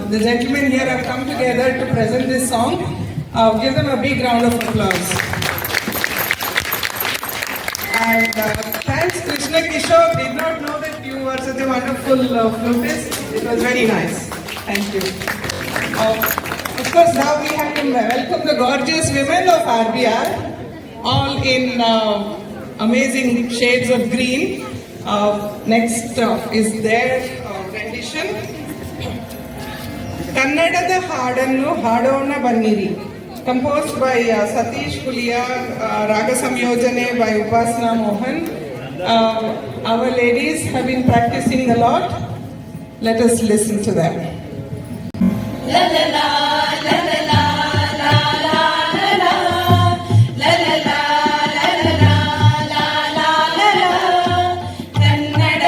the gentlemen here have come together to present this song. Give them a big round of applause. And thanks, Krishna Kishore. Did not know that you were such a wonderful flutist. It was very nice. Thank you. Of course, now we have to welcome the gorgeous women of RBR, all in amazing shades of green. Next is their rendition. ಕನ್ನಡದ ಹಾಡನ್ನು ಹಾಡೋಣ ಬನ್ನಿರಿ, composed by Satish Pulia, Raga Samyojane by Upasna Mohan. Our ladies have been practicing a lot. Let us listen to them. La la la la la la la la la la la la Kannada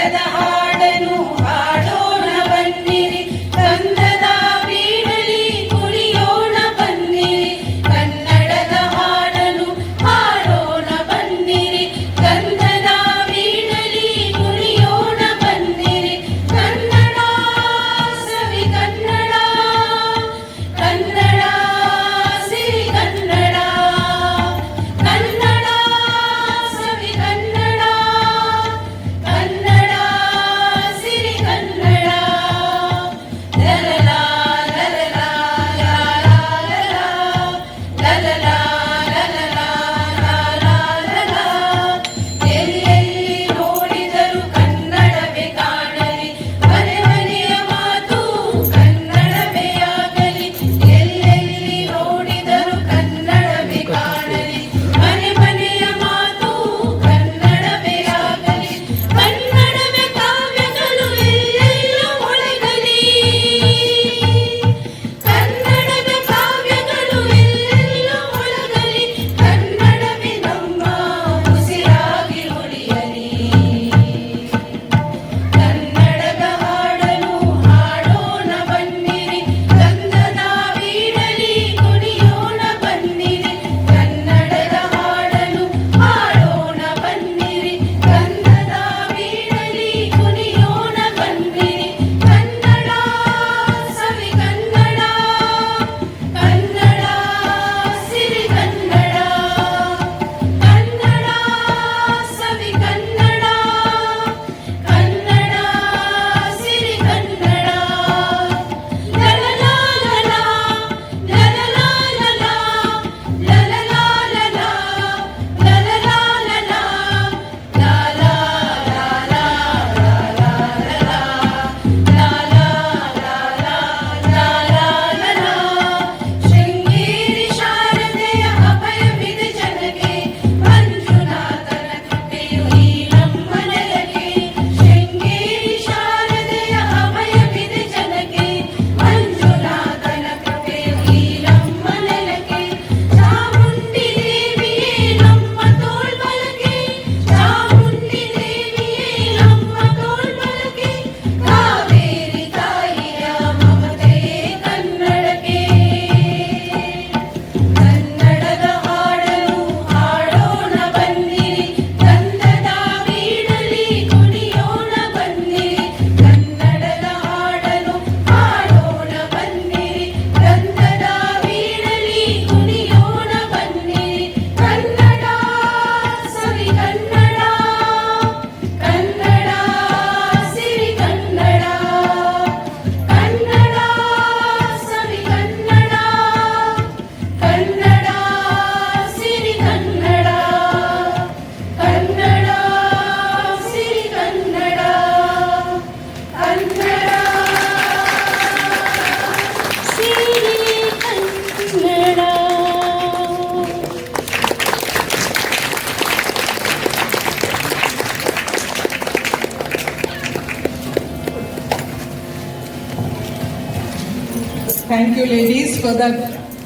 Thank you, ladies, for that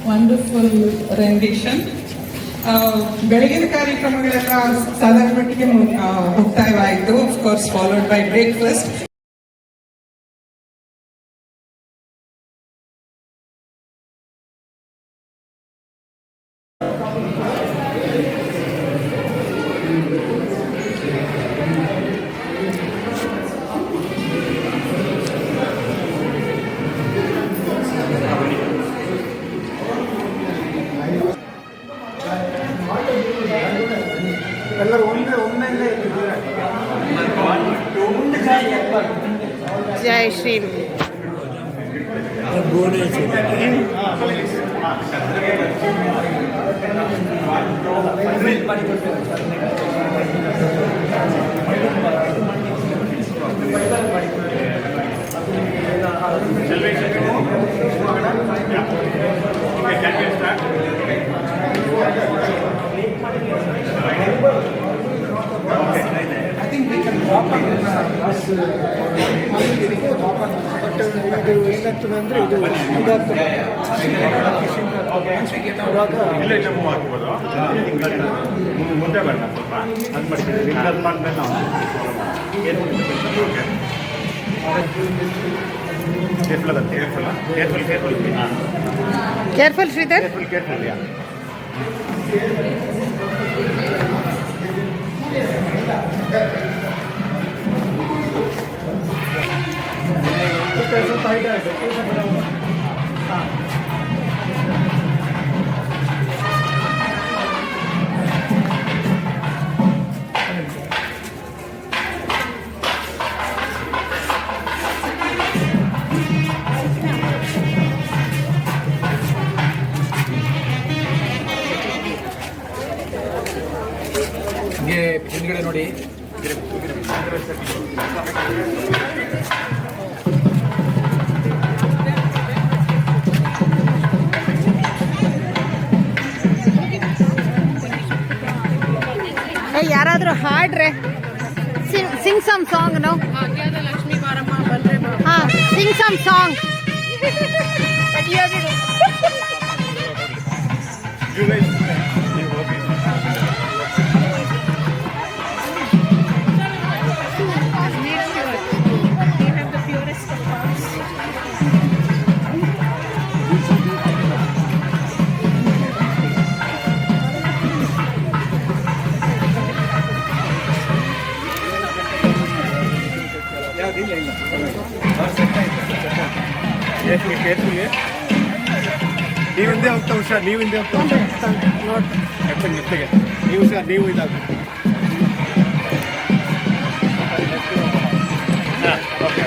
wonderful rendition. ಬೆಳಗಿನ ಕಾರ್ಯಕ್ರಮಗಳೆಲ್ಲ ಸಾಧಾರಣ ಮಟ್ಟಿಗೆ ಮುಕ್ತಾಯವಾಯಿತು. Of course followed by breakfast. Jai Shri I think we can walk on this. ಮುಂದೆ ಬರೋಣ ಸ್ವಲ್ಪ ಅದು ಮಾಡಿದ್ದೀವಿ ಅದು ಮಾಡಿದ್ಮೇಲೆ ನಾವು ಕೇರ್ಫುಲ್ ಶ್ರೀಧರ್. ಕೇರ್ಫುಲ್ ಯಾ ಹಿಂದ್ಗಡೆ ನೋಡಿ. ಯಾರಾದರೂ ಹಾಡ್ರೆ ಸಿಂಗ್ ಸಮ್ ಸಾಂಗ್ ನೋ. ಹಾಂ, ಸಿಂಗ್ ಸಮ್ ಸಾಂಗ್. ನೀವಿಂದೇ ಹೋಗ್ತಾ ಹುಷಾರ್, ನೀವಿಂದೇ ಹೋಗ್ತಾ ಹುಷಾರ್ ಮೆತ್ತಗೆ ನೀವು ಹುಷಾರ್, ನೀವು ಇದಾಗ ಓಕೆ.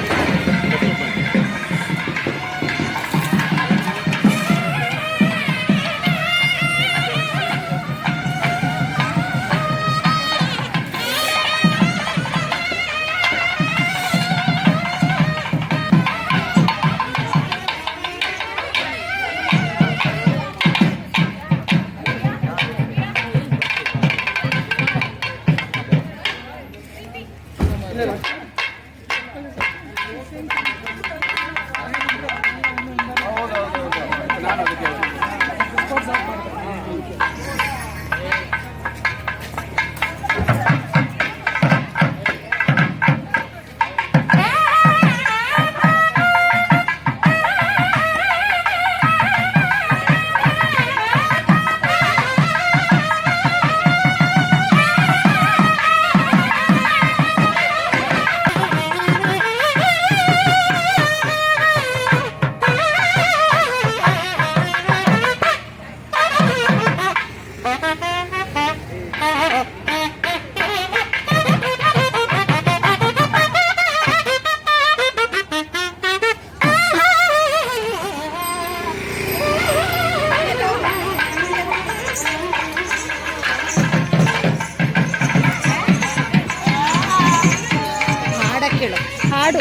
ಹಾಡು.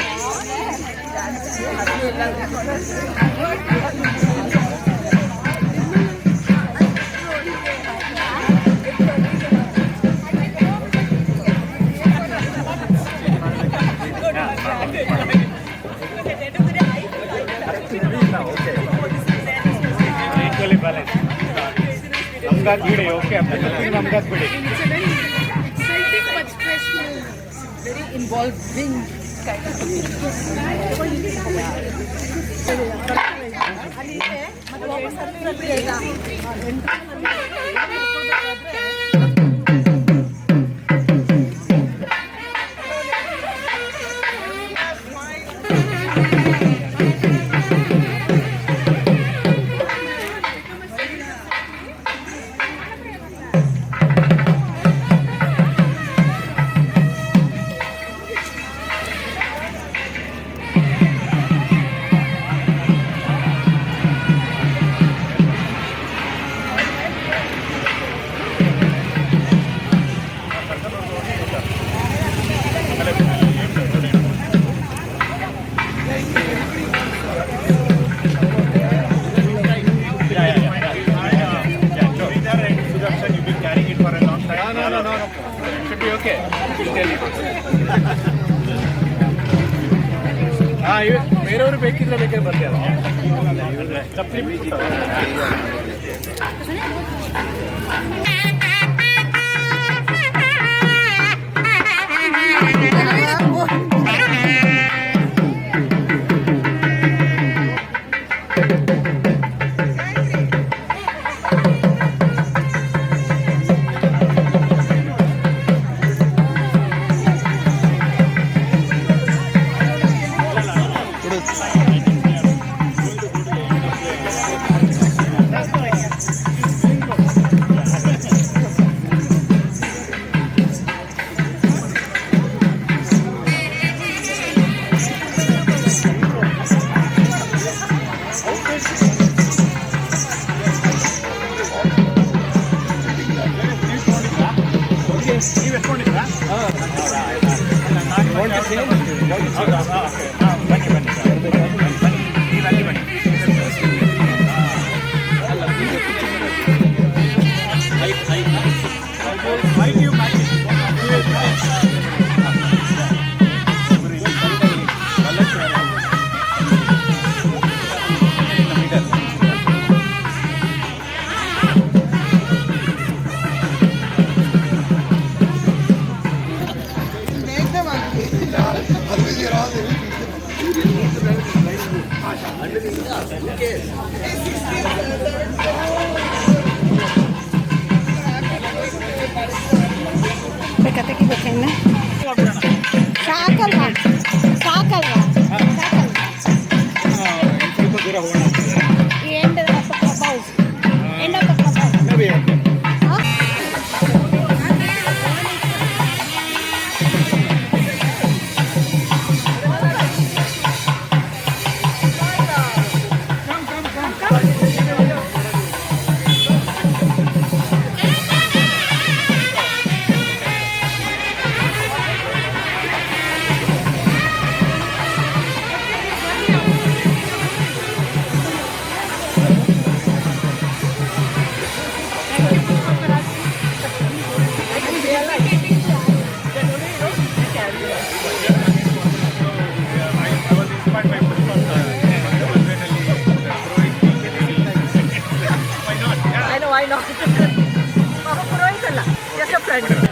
Okay. exciting but stressful, very involving kind of ಬೇರೆಯವರು ಬೇಕಿದ್ರೆ ಬೇಕಾದ್ರೆ ಬರ್ತಾರೆ. ಸಾಕಲ್ವಾ ಸಾಕಲ್ವಾ end of the club end of the club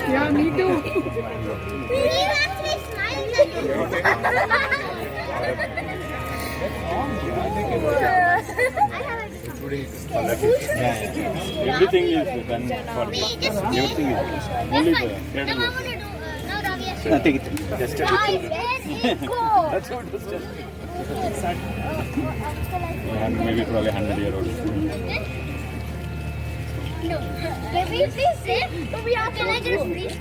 Yeah, me too. Everything is done for everything is only the cradle. Take it. Just maybe probably 100-year-old. No. Maybe please say, can I just please?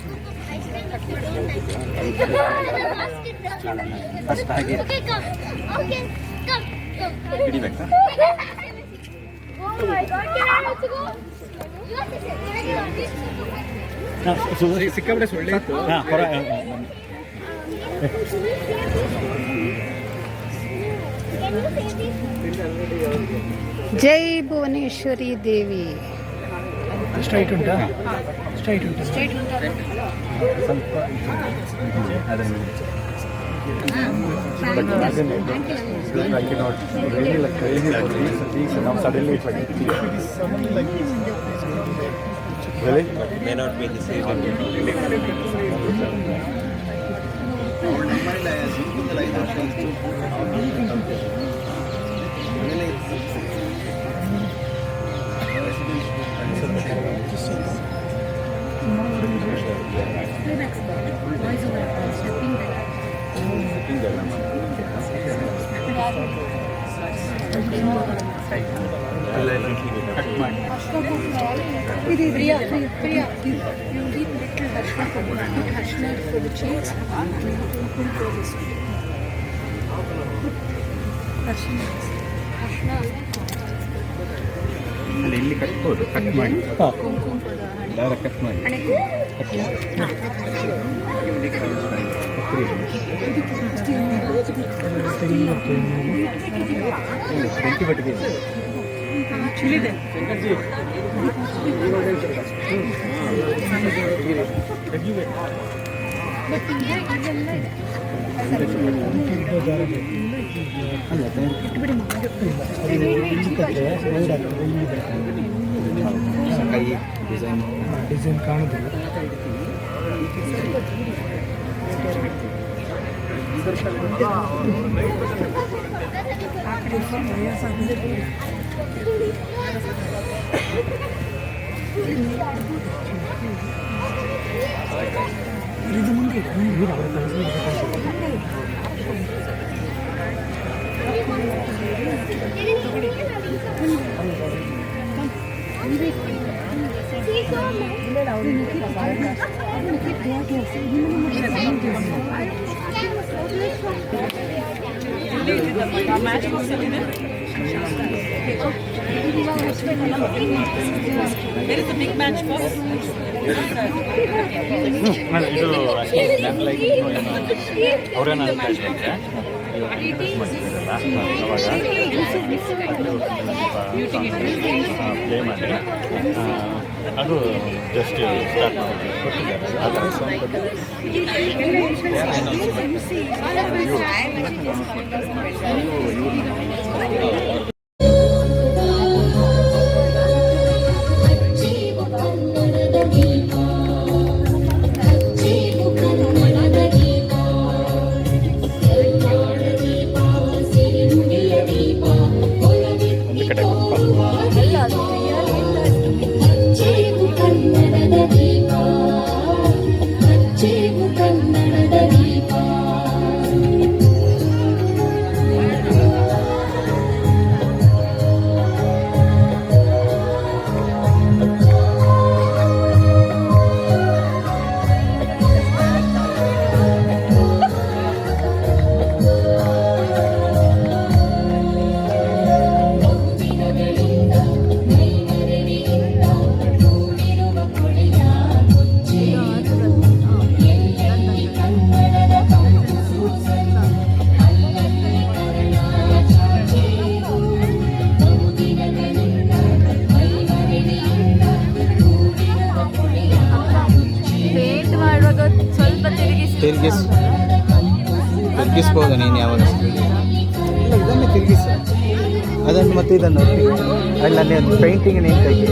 Okay, come. Okay, come. Oh my God, can I have to go? You have to say, can I go? ಸಿಕ್ಕಾಪಟ್ಟೆ ಸೊಳ್ಳೆ ಇತ್ತು. ಹೊರ Can you say this? Jai Bhuvaneshwari Devi. Straight ಉಂಟಾ? Straight ಉಂಟಾ? ಸ್ವಲ್ಪ may not be the same. ಅಲ್ಲಿ ಇಲ್ಲಿ ಕಟ್ಬೋದು, ಕಟ್ ಮಾಡಿ ಕಟ್ ಮಾಡಿ ಬೆಂಕಿ ಬಟ್ಟಿಗೆ ಡಿಸೈನ್ ಕಾಣುದಿಲ್ಲ. ಇದು ಮುಂದೆ Where is the big matchbox? ಇದು ಅವರೇನು ಅನ್ಕೊಂಡ್ರೆ ಅವಾಗ ಪ್ಲೇ ಮಾಡಿ ಅದು ಜಸ್ಟ್ ಸ್ಟಾರ್ಟ್ ಅಜ್ಜಿಯು ಕನ್ನಡದ ದೀಪ, ಅಜ್ಜಿಯು ಕನ್ನಡದ ದೀಪ, ಕಲ್ಯಾಣ ದೀಪ, ಸಿರಿನುಡಿಯ ದೀಪ, ಒಲವಿಟ್ಟಿರುವ ದೀಪ. ಅಜ್ಜಿಯು ಕನ್ನಡದ ದೀಪ, ಅಜ್ಜಿಯು ಕನ್ನಡದ ದೀಪ. ಪೇಂಟ್ ಮಾಡುವಾಗ ಸ್ವಲ್ಪ ತಿರುಗಿಸ್ಬೋದು ನೀನು ಯಾವಾಗ? ಇಲ್ಲ, ಇದನ್ನು ತಿರುಗಿಸಿ, ಅದನ್ನು ಮತ್ತೆ ಇದನ್ನು ಅಲ್ಲಿ ಒಂದು ಪೇಂಟಿಂಗ್ ನೇಮ್ ತೆಗಿ.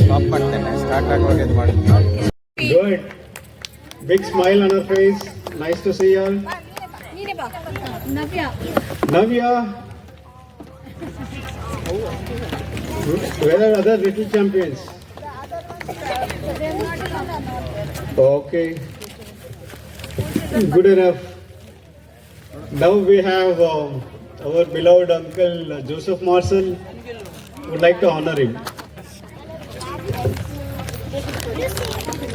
ಸ್ಟಾಪ್ ಮಾಡ್ತೇನೆ, ಸ್ಟಾರ್ಟ್ ಆಗುವಾಗ ಇದು ಮಾಡಿ. Good. Big smile on her face. Nice to see you all. Navya. Where are other little champions? Okay. Good enough. Now we have our beloved uncle Joseph Marcel. Would like to honor him.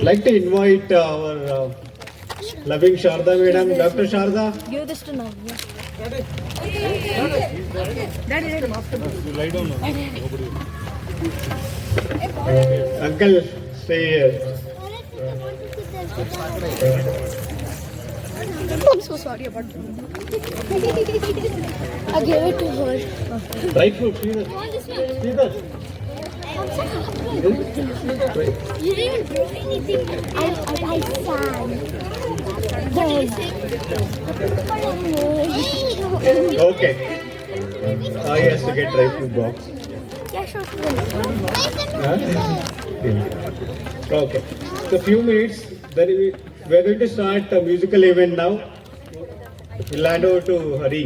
Like to invite our loving Sharda madam, Dr. Sharda. Give this to Navya. Uncle, stay here. I'm so sorry about that. I gave it to her. Right foot, see that? See that? You didn't even do anything. I sang. Okay. He has to get right foot box. Yeah, sure. Huh? Yeah. Okay. So few minutes, then we are going to start a musical event now. We'll hand over to Hari.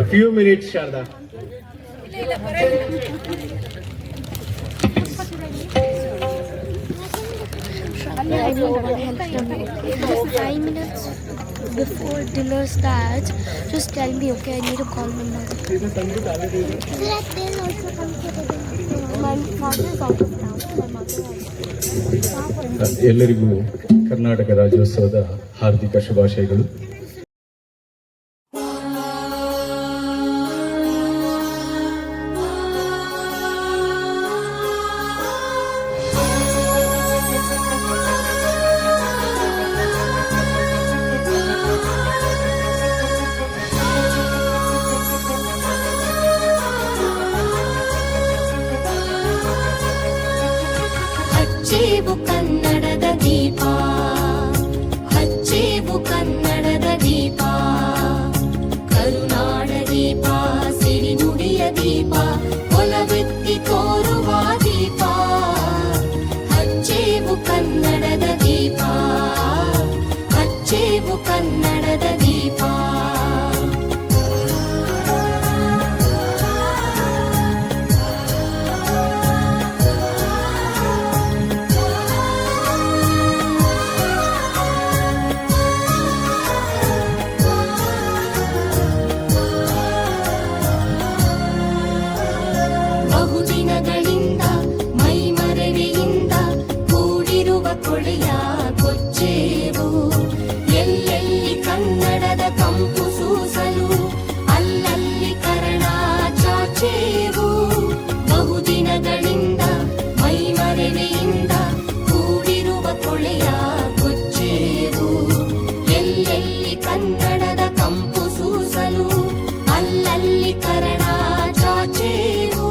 A few minutes, Sharda. I need help from you. 5 minutes before dinner starts, just tell me, okay? I need to call my mother. My father is out of town. My mother is. ಎಲ್ಲರಿಗೂ ಕರ್ನಾಟಕ ರಾಜ್ಯೋತ್ಸವದ ಹಾರ್ದಿಕ ಶುಭಾಶಯಗಳು. ಹಚ್ಚೇವು ಕನ್ನಡದ ದೀಪ, ಹಚ್ಚೇವು ಕನ್ನಡದ ದೀಪ, ಕರುನಾಡ ದೀಪ, ಸಿರಿನುಡಿಯ ದೀಪ, ಒಲವೆತ್ತಿ ತೋರುವ ದೀಪ. ಹಚ್ಚೇವು ಕನ್ನಡದ ದೀಪ, ಹಚ್ಚೇವು ಕನ್ನಡದ ದೀಪ. ಬಹುದಿನಗಳಿಂದ ಮೈಮರೆವಿಯಿಂದ ಕೂಡಿರುವ ಕೊಳೆಯ ಕೊಚ್ಚೇವು. ಎಲ್ಲೆಲ್ಲಿ ಕನ್ನಡದ ಕಂಪು ಸೂಸಲು ಅಲ್ಲಲ್ಲಿ ಕರ್ಣ ಚಾಚೇವು. ಬಹುದಿನಗಳಿಂದ ಮೈಮರೆವಿಯಿಂದ ಕೂಡಿರುವ ಕೊಳೆಯ ಕೊಚ್ಚೇವು. ಎಲ್ಲೆಲ್ಲಿ ಕನ್ನಡದ ಕಂಪು ಸೂಸಲು ಅಲ್ಲಲ್ಲಿ ಕರ್ಣ ಚಾಚೇವು.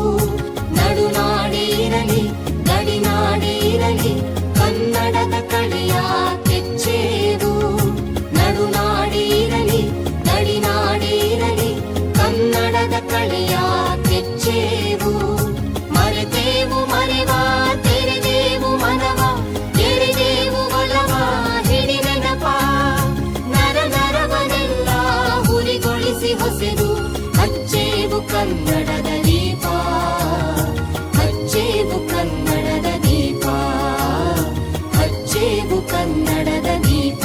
ನಡುನಾಡಿ ಇರಲಿ ಗಡಿನಾಡಿ ಇರಲಿ ಕನ್ನಡದ ಕಳೆಯ ಕೆಚ್ಚೇವು. ನಡುನಾಡಿ ಇರಲಿ ಗಡಿನಾಡಿ ಇರಲಿ ಕನ್ನಡದ ಕಳೆಯ ಕೆಚ್ಚೇವು. ಮರೆತೇವು ಮರೆವ ತೆರೆದೇವು ಮನವ, ಎರೆದೇವು ಒಲವ ಹಿಡಿ ನೆನಪ. ನರ ನರವನೆಲ್ಲ ಹುರಿಗೊಳಿಸಿ ಹೊಸೆದು ಹಚ್ಚೇವು ಕನ್ನಡದ ದೀಪ, ಹಚ್ಚೇವು ಕನ್ನಡದ ದೀಪ, ಹಚ್ಚೇವು ಕನ್ನಡದ ದೀಪ.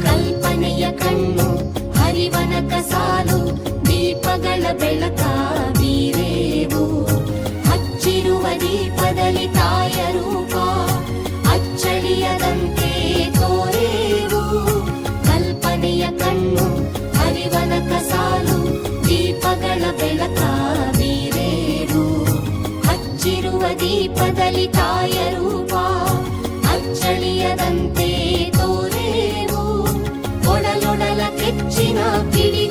ಕಲ್ಪನೆಯ ಕಣ್ಣು ಹರಿವನಕ ಸಾರ ಪಿಡಿ